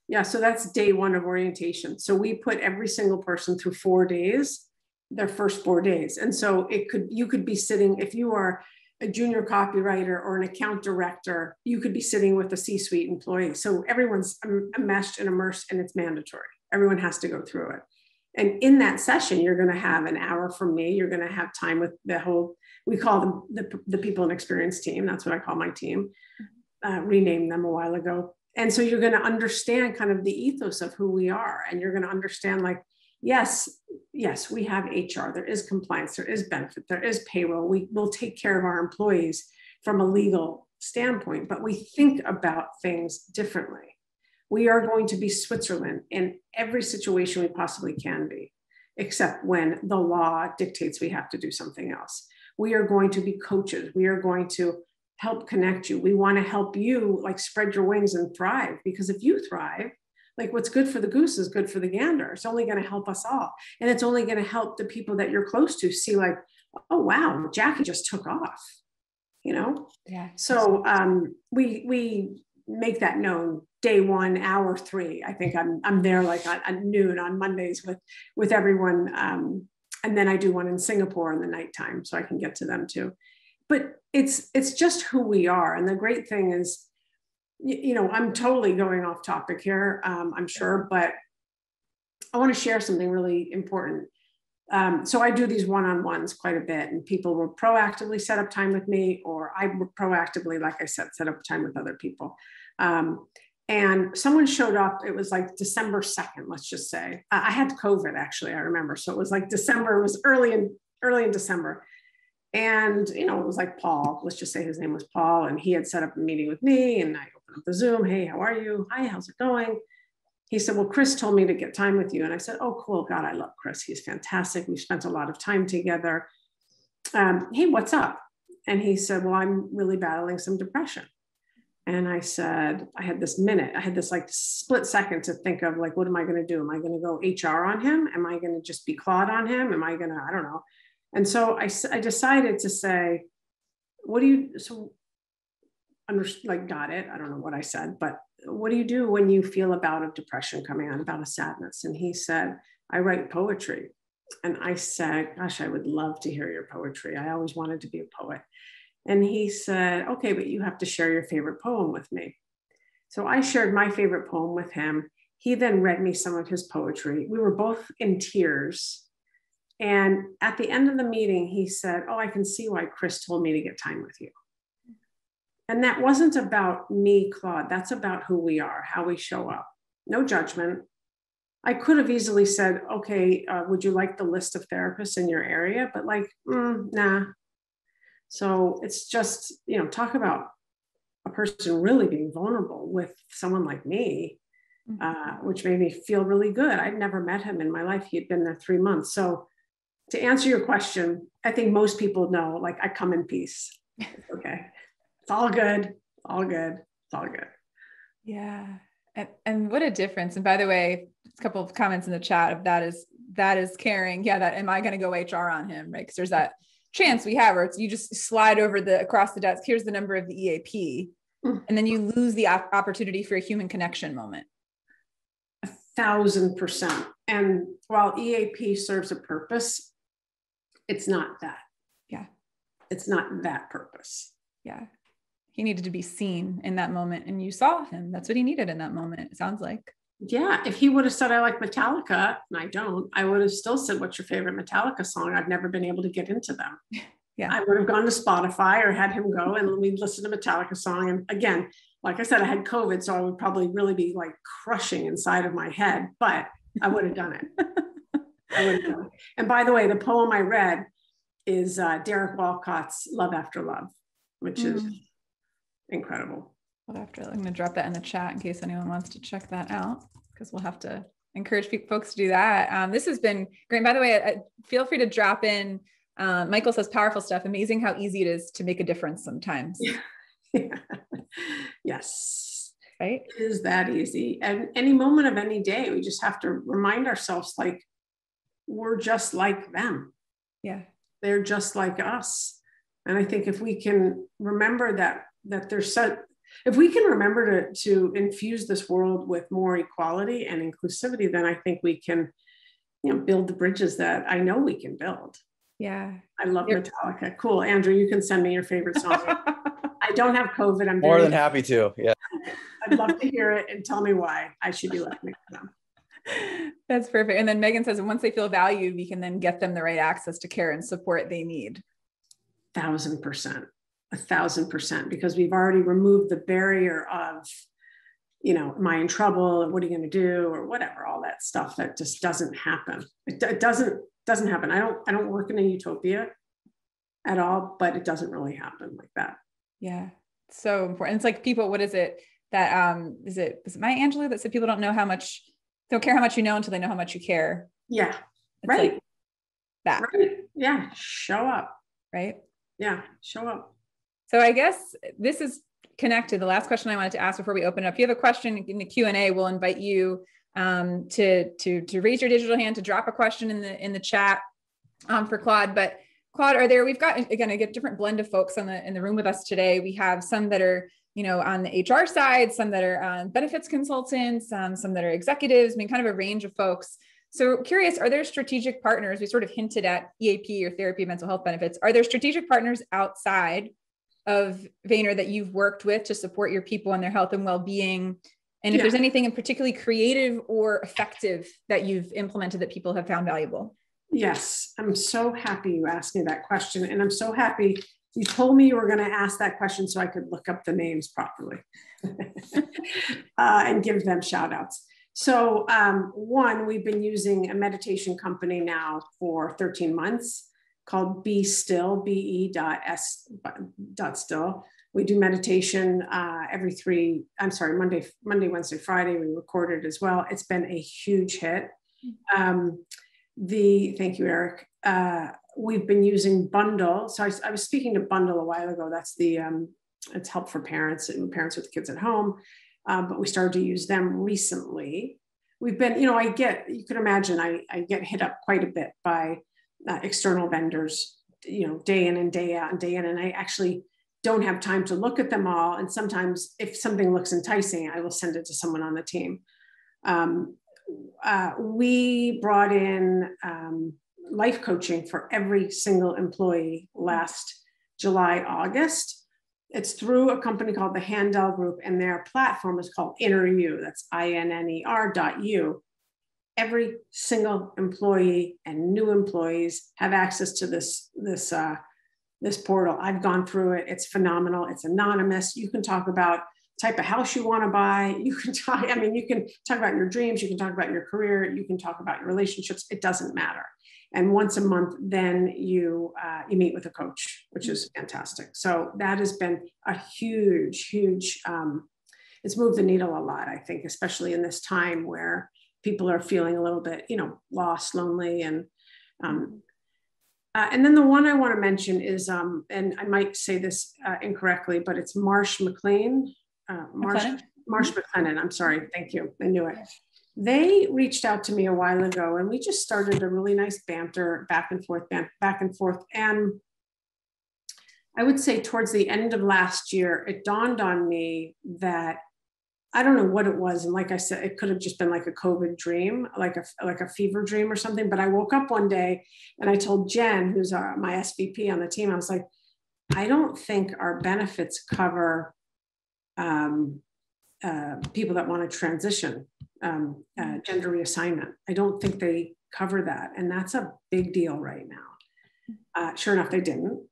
Yeah, so that's day one of orientation. So we put every single person through 4 days, their first 4 days. And so you could be sitting, if you are a junior copywriter or an account director, you could be sitting with a C-suite employee. So everyone's enmeshed and immersed, and it's mandatory. Everyone has to go through it. And in that session, you're going to have an hour from me. You're going to have time with the whole, we call them the people and experience team. That's what I call my team. Renamed them a while ago. And so you're going to understand kind of the ethos of who we are. And you're going to understand like, yes, we have HR. There is compliance. There is benefit. There is payroll. We will take care of our employees from a legal standpoint, but we think about things differently. We are going to be Switzerland in every situation we possibly can be, except when the law dictates we have to do something else. We are going to be coaches. We are going to help connect you. We want to help you like spread your wings and thrive, because if you thrive, like what's good for the goose is good for the gander. It's only going to help us all. And it's only going to help the people that you're close to see like, oh, wow, Jackie just took off, you know? Yeah. So we make that known day one, hour 3. I think I'm there like at noon on Mondays with everyone. And then I do one in Singapore in the nighttime so I can get to them too. But it's just who we are. And the great thing is, you know, I'm totally going off topic here, I'm sure, but I want to share something really important. So I do these one-on-ones quite a bit, and people will proactively set up time with me, or I will proactively, like I said, set up time with other people. And someone showed up, it was like December 2nd, let's just say. I had COVID actually, I remember. So it was like December, it was early in December. And, you know, it was like Paul, let's just say his name was Paul, and he had set up a meeting with me, and I opened up the Zoom. Hey, how are you? Hi, how's it going? He said, well, Chris told me to get time with you. And I said, oh, cool. God, I love Chris. He's fantastic. We've spent a lot of time together. Hey, what's up? And he said, well, I'm really battling some depression. And I said, I had this like split second to think of like, what am I going to do? Am I going to go HR on him? Am I going to just be Claude on him? Am I going to, I don't know. And so I decided to say, got it. I don't know what I said, but what do you do when you feel a bout of depression coming on, about a sadness? And he said, I write poetry. And I said, gosh, I would love to hear your poetry. I always wanted to be a poet. And he said, okay, but you have to share your favorite poem with me. So I shared my favorite poem with him. He then read me some of his poetry. We were both in tears. And at the end of the meeting, he said, oh, I can see why Chris told me to get time with you. And that wasn't about me, Claude. That's about who we are, how we show up. No judgment. I could have easily said, okay, would you like the list of therapists in your area? But like, nah. So it's just, you know, talk about a person really being vulnerable with someone like me, which made me feel really good. I'd never met him in my life. He had been there 3 months. So to answer your question, I think most people know, like, I come in peace. It's okay. It's all good. All good. It's all good. Yeah. And what a difference. And by the way, a couple of comments in the chat of that is caring. Yeah. That, am I going to go HR on him? Right. Cause there's that chance we have where it's, you just slide over across the desk. Here's the number of the EAP. And then you lose the opportunity for a human connection moment. 1,000%. And while EAP serves a purpose, it's not that. Yeah. It's not that purpose. Yeah. He needed to be seen in that moment, and you saw him. That's what he needed in that moment, it sounds like. Yeah, if he would have said, I like Metallica, and I don't, I would have still said, what's your favorite Metallica song? I've never been able to get into them. Yeah. I would have gone to Spotify or had him go and we'd listen to Metallica song. And again, like I said, I had COVID, so I would probably really be like crushing inside of my head, but I would have done it. I would have done it. And by the way, the poem I read is Derek Walcott's Love After Love, which is incredible. Love After Love. I'm going to drop that in the chat in case anyone wants to check that out, because we'll have to encourage folks to do that. This has been great. By the way, feel free to drop in. Michael says powerful stuff. Amazing how easy it is to make a difference sometimes. Yeah. Yes. Right. It is that easy. And any moment of any day, we just have to remind ourselves, like, we're just like them. Yeah. They're just like us. And I think if we can remember that there's such, if we can remember to infuse this world with more equality and inclusivity, then I think we can, build the bridges that I know we can build. Yeah. I love Metallica. Cool. Andrew, you can send me your favorite song. I don't have COVID. I'm more than happy to. Yeah. I'd love to hear it and tell me why I should be listening to them. That's perfect. And then Megan says, once they feel valued, we can then get them the right access to care and support they need. 1,000%, 1,000%, because we've already removed the barrier of, am I in trouble? What are you going to do? Or whatever, all that stuff that just doesn't happen. It doesn't happen. I don't work in a utopia at all, but it doesn't really happen like that. Yeah. So important. It's like people, what is it that, is it Maya Angelou that said people don't care how much you know until they know how much you care. Yeah. It's right. Like that. Right. Yeah. Show up. Right. Yeah. Show up. So I guess this is connected. The last question I wanted to ask before we open up, if you have a question in the Q&A, we'll invite you to raise your digital hand, to drop a question in the chat for Claude. But Claude, we've got, again, I get a different blend of folks in the room with us today. We have some that are, on the HR side, some that are benefits consultants, some that are executives, kind of a range of folks. So curious, are there strategic partners? We sort of hinted at EAP or therapy, mental health benefits. Are there strategic partners outside of Vayner that you've worked with to support your people and their health and well-being? And if there's anything in particularly creative or effective that you've implemented that people have found valuable? Yes, I'm so happy you asked me that question. And I'm so happy you told me you were going to ask that question so I could look up the names properly and give them shout outs. So one, we've been using a meditation company now for 13 months called Be Still, be.still. We do meditation Monday, Wednesday, Friday. We record it as well. It's been a huge hit. Thank you, Eric. We've been using Bundle. So I was speaking to Bundle a while ago. That's it's help for parents and parents with kids at home. But we started to use them recently. We've been, you can imagine, I get hit up quite a bit by external vendors, day in and day out and day in. And I actually don't have time to look at them all. And sometimes if something looks enticing, I will send it to someone on the team. We brought in life coaching for every single employee last July, August. It's through a company called the Handel Group, and their platform is called Inner You. That's INNER.U. Every single employee and new employees have access to this portal. I've gone through it. It's phenomenal. It's anonymous. You can talk about type of house you want to buy. You can talk about your dreams. You can talk about your career. You can talk about your relationships. It doesn't matter. And once a month, then you meet with a coach, which is fantastic. So that has been a huge, it's moved the needle a lot, I think, especially in this time where people are feeling a little bit, lost, lonely. And then the one I want to mention is, and I might say this incorrectly, but it's Marsh Mclean. Marsh McLennan. I'm sorry. Thank you. I knew it. They reached out to me a while ago, and we just started a really nice banter back and forth. And I would say towards the end of last year, it dawned on me that I don't know what it was. And like I said, it could have just been like a COVID dream, like a fever dream or something. But I woke up one day and I told Jen, who's my SVP on the team, I was like, I don't think our benefits cover people that want to transition, gender reassignment. I don't think they cover that. And that's a big deal right now. Sure enough, they didn't.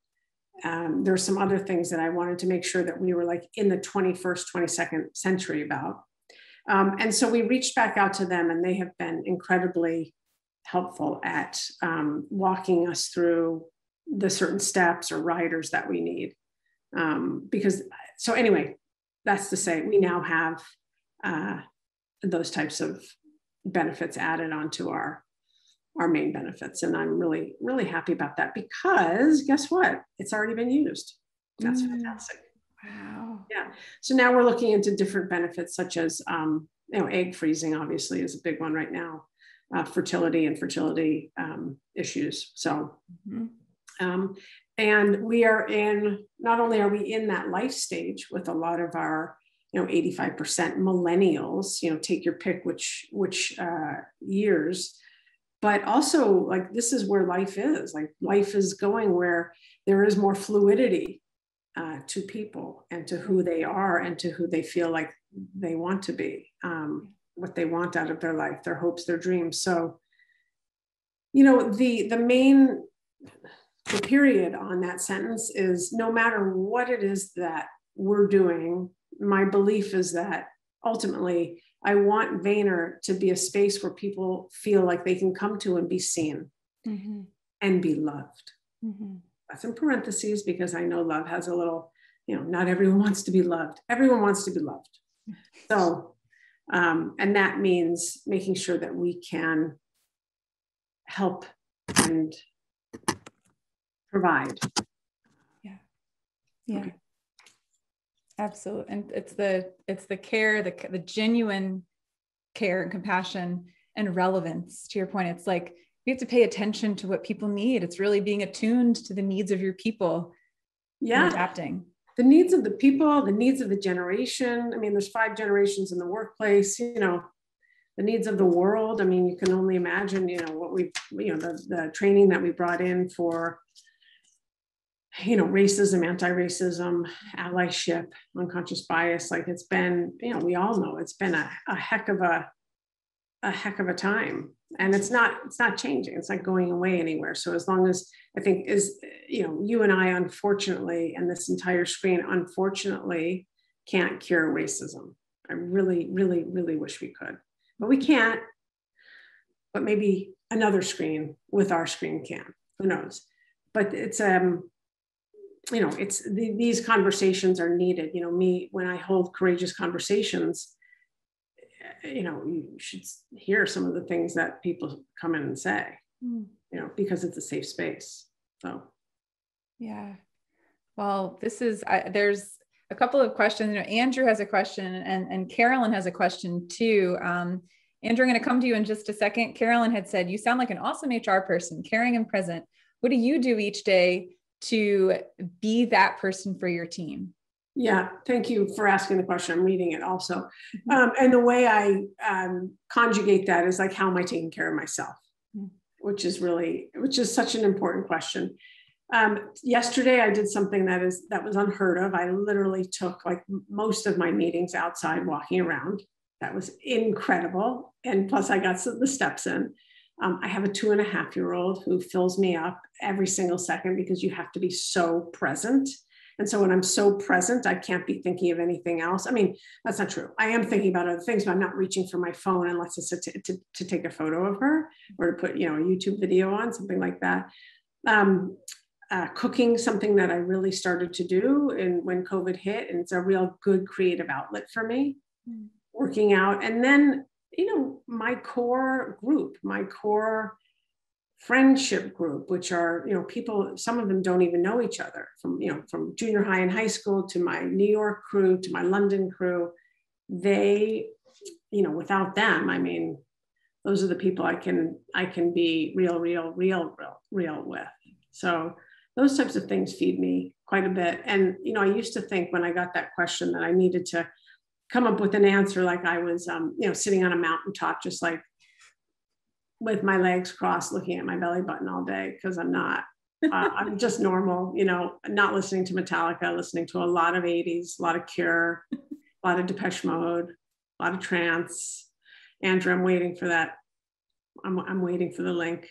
There's some other things that I wanted to make sure that we were like in the 21st, 22nd century about. And so we reached back out to them, and they have been incredibly helpful at walking us through the certain steps or riders that we need. So anyway, that's to say we now have those types of benefits added onto our main benefits. And I'm really, really happy about that, because guess what? It's already been used. That's fantastic. Wow. Yeah. So now we're looking into different benefits, such as, egg freezing obviously is a big one right now, fertility and fertility issues. So, and we are not only are we in that life stage with a lot of our, 85% millennials, take your pick, which years, but also like, this is where life is. Like life is going where there is more fluidity to people and to who they are and to who they feel like they want to be, what they want out of their life, their hopes, their dreams. So, the period on that sentence is, no matter what it is that we're doing, my belief is that ultimately I want Vayner to be a space where people feel like they can come to and be seen and be loved. That's in parentheses, because I know love has a little, not everyone wants to be loved. Everyone wants to be loved. So, and that means making sure that we can help and provide. Yeah. Okay. Absolutely. And it's the care, the genuine care and compassion and relevance. To your point, it's like we have to pay attention to what people need. It's really being attuned to the needs of your people. Yeah. And adapting. The needs of the people, the needs of the generation. I mean, there's 5 generations in the workplace, the needs of the world. I mean, you can only imagine, what the training that we brought in for, racism, anti-racism, allyship, unconscious bias. Like it's been, we all know it's been a heck of a time, and it's not changing. It's not going away anywhere. So as long as I think you and I, unfortunately, and this entire screen, unfortunately, can't cure racism. I really, really, really wish we could, but we can't. But maybe another screen with our screen can. Who knows? But it's these conversations are needed. When I hold courageous conversations, you should hear some of the things that people come in and say, because it's a safe space. So. Yeah. Well, there's a couple of questions. Andrew has a question and Carolyn has a question too. Andrew, I'm going to come to you in just a second. Carolyn had said, you sound like an awesome HR person, caring and present. What do you do each day to be that person for your team? Yeah, thank you for asking the question. I'm reading it also. And the way I conjugate that is like, how am I taking care of myself? Which is such an important question. Yesterday, I did something that was unheard of. I literally took like most of my meetings outside walking around. That was incredible. And plus I got the steps in. I have a 2.5-year-old who fills me up every single second, because you have to be so present. And so when I'm so present, I can't be thinking of anything else. I mean, that's not true. I am thinking about other things, but I'm not reaching for my phone unless it's to take a photo of her or to put, a YouTube video on, something like that. Cooking, something that I really started to do when COVID hit, and it's a real good creative outlet for me. Working out. And then, my core group, my core friendship group, which are, people, some of them don't even know each other, from junior high and high school to my New York crew, to my London crew. They, without them, I mean, those are the people I can be real with. So those types of things feed me quite a bit. And, I used to think when I got that question that I needed to come up with an answer, like I was, sitting on a mountaintop, just like with my legs crossed, looking at my belly button all day, because I'm not, I'm just normal, not listening to Metallica, listening to a lot of 80s, a lot of Cure, a lot of Depeche Mode, a lot of trance. Andrew, I'm waiting for that. I'm waiting for the link.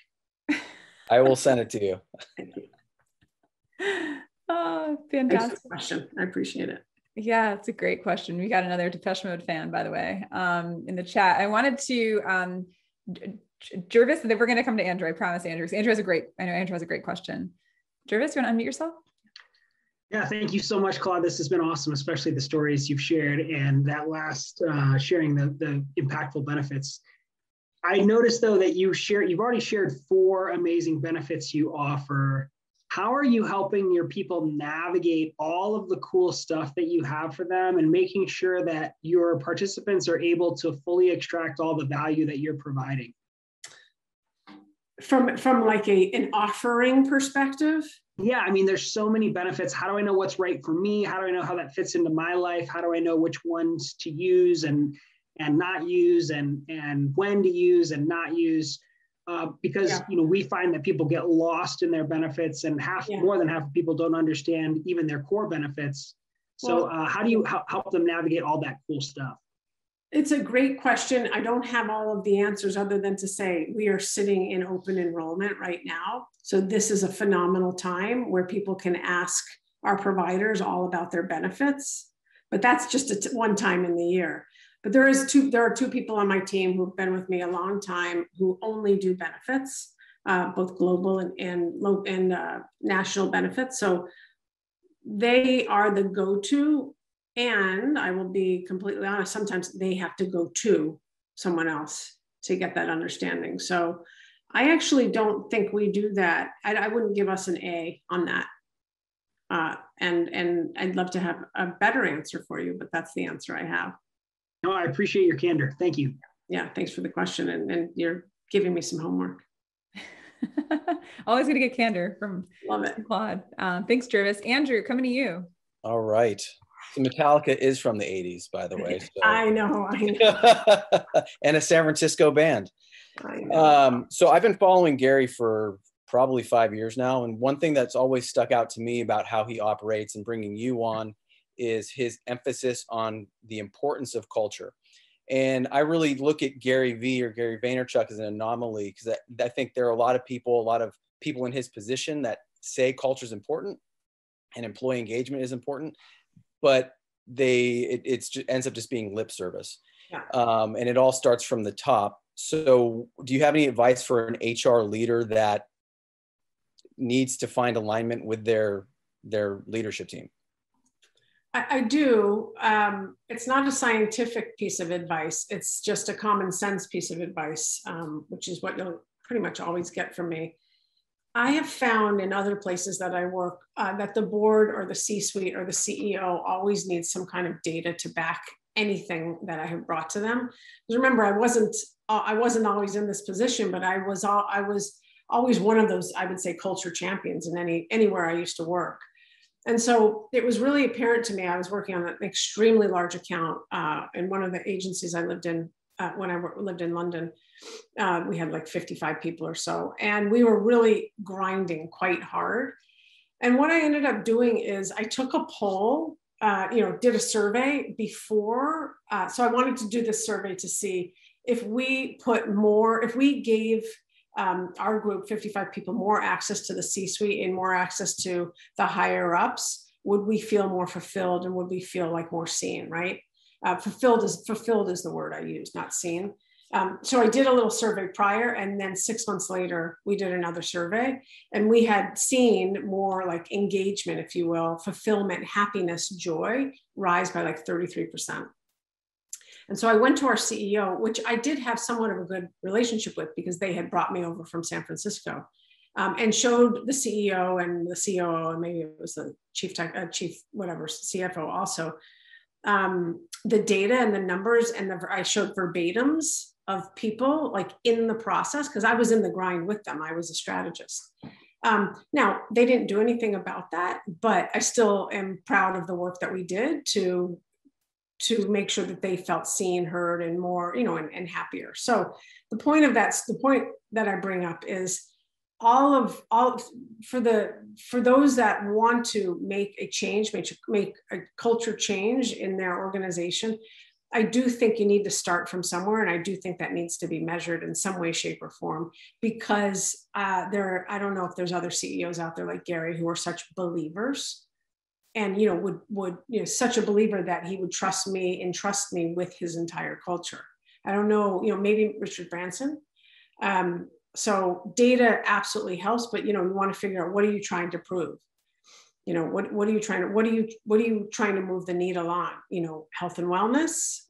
I will send it to you. Thank you. Oh, fantastic. Thanks for the question. I appreciate it. Yeah, it's a great question. We got another Depeche Mode fan, by the way, in the chat. I wanted to, Jervis, that we're going to come to Andrew. I promise, Andrew. Andrew I know Andrew has a great question. Jervis, you want to unmute yourself? Yeah, thank you so much, Claude. This has been awesome, especially the stories you've shared and that last sharing the impactful benefits. I noticed though that you've already shared 4 amazing benefits you offer. How are you helping your people navigate all of the cool stuff that you have for them and making sure that your participants are able to fully extract all the value that you're providing? From like an offering perspective? Yeah, I mean, there's so many benefits. How do I know what's right for me? How do I know how that fits into my life? How do I know which ones to use and not use and when to use and not use? Because we find that people get lost in their benefits, and more than half of people don't understand even their core benefits. So how do you help them navigate all that cool stuff? It's a great question. I don't have all of the answers other than to say we are sitting in open enrollment right now. So this is a phenomenal time where people can ask our providers all about their benefits, but that's just one time in the year. But there are 2 people on my team who've been with me a long time who only do benefits, both global and national benefits. So they are the go-to. And I will be completely honest, sometimes they have to go to someone else to get that understanding. So I actually don't think we do that. I wouldn't give us an A on that. And I'd love to have a better answer for you, but that's the answer I have. No, I appreciate your candor. Thank you. Yeah, thanks for the question. And you're giving me some homework. Always going to get candor from Love it. Claude. Thanks, Jervis. Andrew, coming to you. All right. So Metallica is from the 80s, by the way. So. I know. And a San Francisco band. I know. So I've been following Gary for probably 5 years now. And one thing that's always stuck out to me about how he operates and bringing you on is his emphasis on the importance of culture. And I really look at Gary V or Gary Vaynerchuk as an anomaly, because I think there are a lot of people in his position that say culture is important and employee engagement is important, but it ends up just being lip service. Yeah. And it all starts from the top. So do you have any advice for an HR leader that needs to find alignment with their leadership team? I do. It's not a scientific piece of advice. It's just a common sense piece of advice, which is what you'll pretty much always get from me. I have found in other places that I work that the board or the C-suite or the CEO always needs some kind of data to back anything that I have brought to them. Because remember, I wasn't always in this position, but I was always one of those, I would say, culture champions in anywhere I used to work. And so it was really apparent to me. I was working on an extremely large account in one of the agencies I lived in when I lived in London. We had like 55 people or so, and we were really grinding quite hard. And what I ended up doing is I took a poll, did a survey before. So I wanted to do this survey to see if we gave our group, 55 people, more access to the C-suite and more access to the higher ups, would we feel more fulfilled and would we feel like more seen, right? Fulfilled is the word I use, not seen. So I did a little survey prior, and then 6 months later, we did another survey, and we had seen more like engagement, if you will, fulfillment, happiness, joy rise by like 33%. And so I went to our CEO, which I did have somewhat of a good relationship with because they had brought me over from San Francisco, and showed the CEO and the COO, and maybe it was the CFO also, the data and the numbers, and I showed verbatims of people like in the process, because I was in the grind with them. I was a strategist. Now, they didn't do anything about that, but I still am proud of the work that we did to make sure that they felt seen, heard, and more, and happier. So the point that I bring up is for those that want to make a change, make a culture change in their organization, I do think you need to start from somewhere. And I do think that needs to be measured in some way, shape, or form, because I don't know if there's other CEOs out there like Gary who are such believers and, would such a believer that he would trust me with his entire culture. I don't know, maybe Richard Branson. So data absolutely helps, but, you want to figure out, what are you trying to prove? What are you trying to move the needle on? Health and wellness,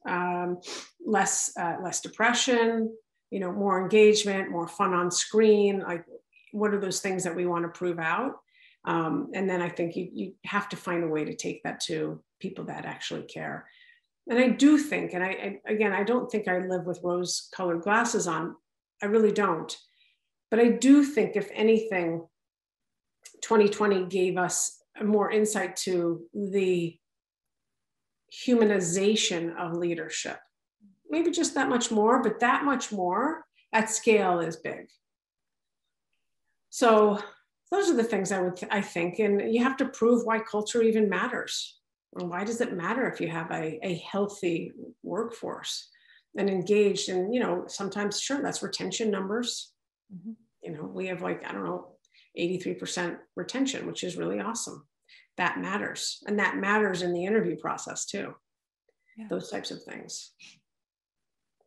less depression, more engagement, more fun on screen. Like, what are those things that we want to prove out? And then I think you have to find a way to take that to people that actually care. And I do think, and I don't think I live with rose-colored glasses on. I really don't. But I do think, if anything, 2020 gave us more insight to the humanization of leadership. Maybe just that much more, but that much more at scale is big. So those are the things I think, and you have to prove why culture even matters. And why does it matter if you have a healthy workforce and engaged? And, sometimes, sure, that's retention numbers. Mm-hmm. We have 83% retention, which is really awesome. That matters. And that matters in the interview process too. Yeah. Those types of things.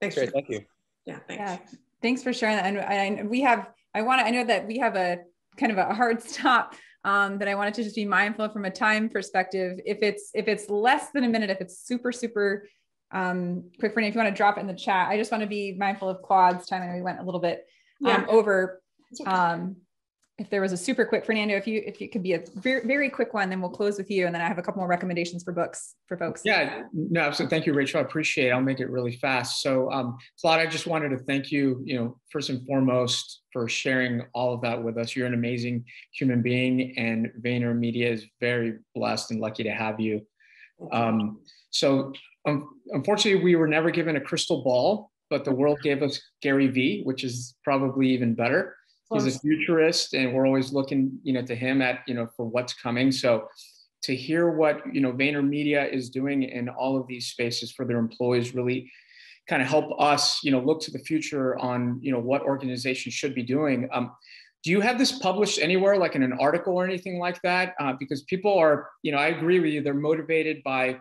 Thanks. Great, thank you. Yeah, thanks. Yeah, thanks for sharing that. And I know that we have a kind of a hard stop that I wanted to just be mindful from a time perspective. If it's less than a minute, if it's super quick, for if you want to drop it in the chat, I just want to be mindful of Claude's time. And we went a little bit over. If there was a super quick, Fernando, if it could be a very, very quick one, then we'll close with you. And then I have a couple more recommendations for books for folks. Yeah, no, absolutely. Thank you, Rachel. I appreciate it. I'll make it really fast. So Claude, I just wanted to thank you, first and foremost, for sharing all of that with us. You're an amazing human being, and Vayner Media is very blessed and lucky to have you. Unfortunately, we were never given a crystal ball, but the world gave us Gary V, which is probably even better. He's a futurist, and we're always looking, to him for what's coming. So to hear what, Vayner Media is doing in all of these spaces for their employees really kind of help us, look to the future on, what organizations should be doing. Do you have this published anywhere, like in an article or anything like that? Because people are, I agree with you, they're motivated by,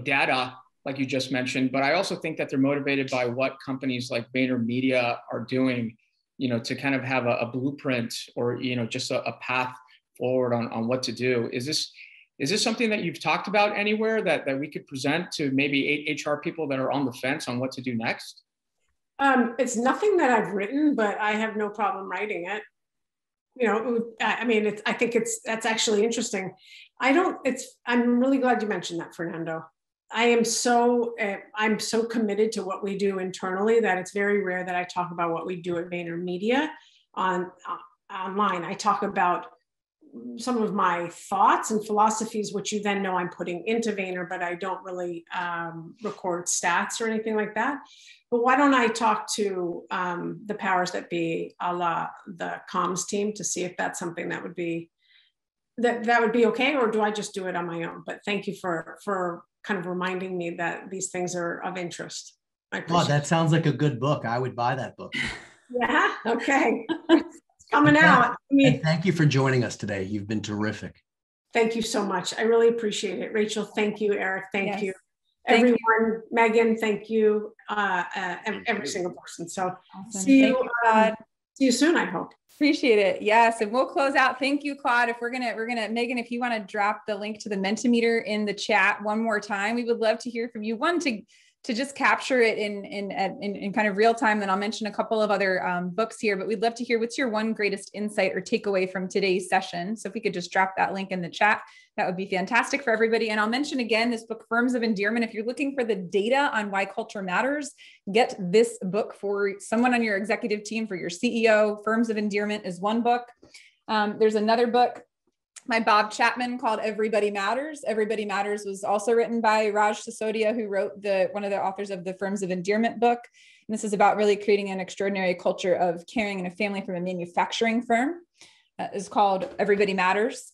data, like you just mentioned, but I also think that they're motivated by what companies like Vayner Media are doing, to kind of have a blueprint or, just a path forward on what to do. Is this something that you've talked about anywhere that we could present to maybe HR people that are on the fence on what to do next? It's nothing that I've written, but I have no problem writing it. I think that's actually interesting. I'm really glad you mentioned that, Fernando. I'm so committed to what we do internally that it's very rare that I talk about what we do at Vayner Media online. I talk about some of my thoughts and philosophies, which you then know I'm putting into Vayner, but I don't really record stats or anything like that. But why don't I talk to the powers that be, a la the comms team, to see if that's something that would be okay, or do I just do it on my own? But thank you for kind of reminding me that these things are of interest. Oh, that sounds like a good book. I would buy that book. Yeah. Okay. It's coming out. And thank you for joining us today. You've been terrific. Thank you so much. I really appreciate it. Rachel, thank you. Eric, thank you. Everyone, Megan, thank you. Every single person. So awesome. See you soon, I hope. Appreciate it. Yes. And we'll close out. Thank you, Claude. If we're going to, Megan, if you want to drop the link to the Mentimeter in the chat one more time, we would love to hear from you. One, to just capture it in kind of real time. Then I'll mention a couple of other books here, but we'd love to hear what's your one greatest insight or takeaway from today's session. So if we could just drop that link in the chat, that would be fantastic for everybody. And I'll mention again, this book, Firms of Endearment. If you're looking for the data on why culture matters, get this book for someone on your executive team, for your CEO. Firms of Endearment is one book. There's another book by Bob Chapman called Everybody Matters. Everybody Matters was also written by Raj Sisodia, who wrote one of the authors of the Firms of Endearment book. And this is about really creating an extraordinary culture of caring in a family from a manufacturing firm. It's called Everybody Matters.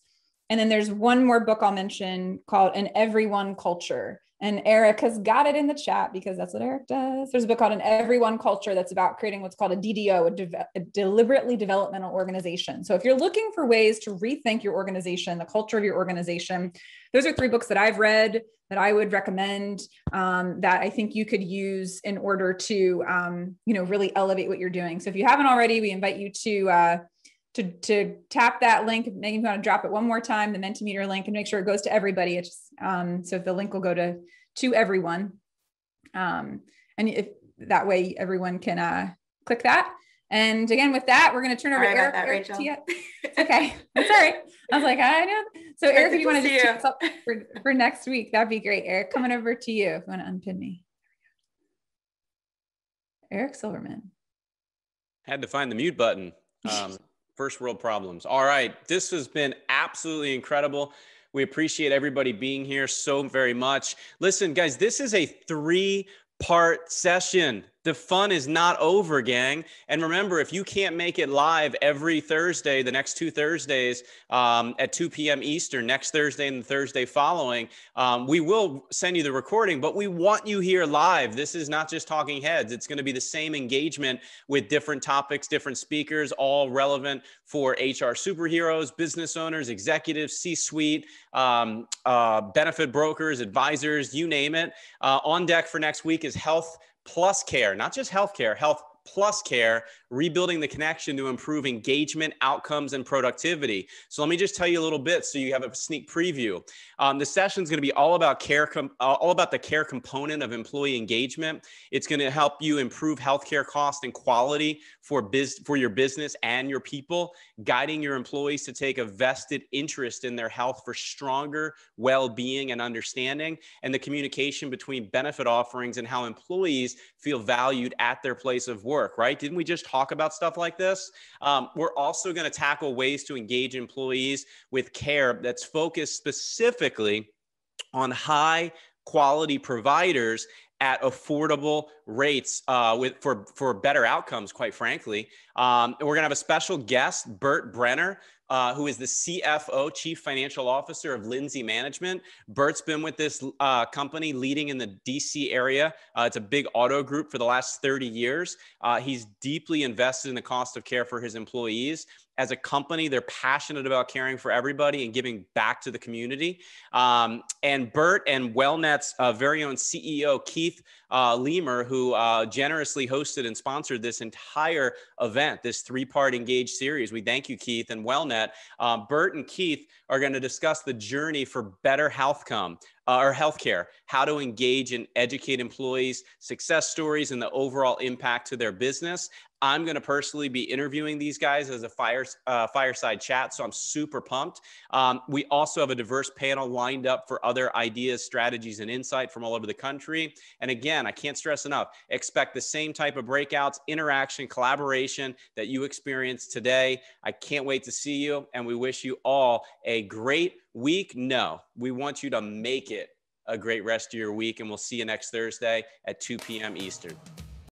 And then there's one more book I'll mention called An Everyone Culture. And Eric has got it in the chat because that's what Eric does. There's a book called An Everyone Culture that's about creating what's called a DDO, a deliberately developmental organization. So if you're looking for ways to rethink your organization, the culture of your organization, those are 3 books that I've read that I would recommend, that I think you could use in order to, really elevate what you're doing. So if you haven't already, we invite you to tap that link. Megan, if you want to drop it one more time, the Mentimeter link, and make sure it goes to everybody. It's just, so the link will go to everyone. And if that way everyone can click that. And again, with that, we're going to turn over to Eric. Rachel. Okay. That's all right. I was like, I know. So Eric, if you want to just us up for next week, that'd be great. Eric, coming over to you. If you want to unpin me. Eric Silverman. Had to find the mute button. First world problems. All right. This has been absolutely incredible. We appreciate everybody being here so very much. Listen, guys, this is a 3-part session. The fun is not over, gang. And remember, if you can't make it live every Thursday, the next 2 Thursdays at 2 p.m. Eastern, next Thursday and the Thursday following, we will send you the recording, but we want you here live. This is not just talking heads. It's going to be the same engagement with different topics, different speakers, all relevant for HR superheroes, business owners, executives, C-suite, benefit brokers, advisors, you name it. On deck for next week is health plus care, not just healthcare, health plus care, rebuilding the connection to improve engagement, outcomes, and productivity. So let me just tell you a little bit so you have a sneak preview. The session is going to be all about the care component of employee engagement. It's going to help you improve healthcare cost and quality for your business and your people, guiding your employees to take a vested interest in their health for stronger well-being and understanding, and the communication between benefit offerings and how employees feel valued at their place of work, right? Didn't we just talk about stuff like this? We're also going to tackle ways to engage employees with care that's focused specifically on high quality providers at affordable rates for better outcomes, quite frankly. And we're gonna have a special guest, Bert Brenner, who is the CFO, Chief Financial Officer of Lindsay Management. Bert's been with this company leading in the DC area. It's a big auto group for the last 30 years. He's deeply invested in the cost of care for his employees. As a company, they're passionate about caring for everybody and giving back to the community. And Bert and WellNet's very own CEO, Keith Lemur, who generously hosted and sponsored this entire event, this 3-part Engage series. We thank you, Keith, and WellNet. Bert and Keith are going to discuss the journey for better healthcare, how to engage and educate employees, success stories, and the overall impact to their business. I'm going to personally be interviewing these guys as a fireside chat, so I'm super pumped. We also have a diverse panel lined up for other ideas, strategies, and insight from all over the country. And again, I can't stress enough, expect the same type of breakouts, interaction, collaboration that you experienced today. I can't wait to see you, and we wish you all a great week. No, we want you to make it a great rest of your week, and we'll see you next Thursday at 2 p.m. Eastern.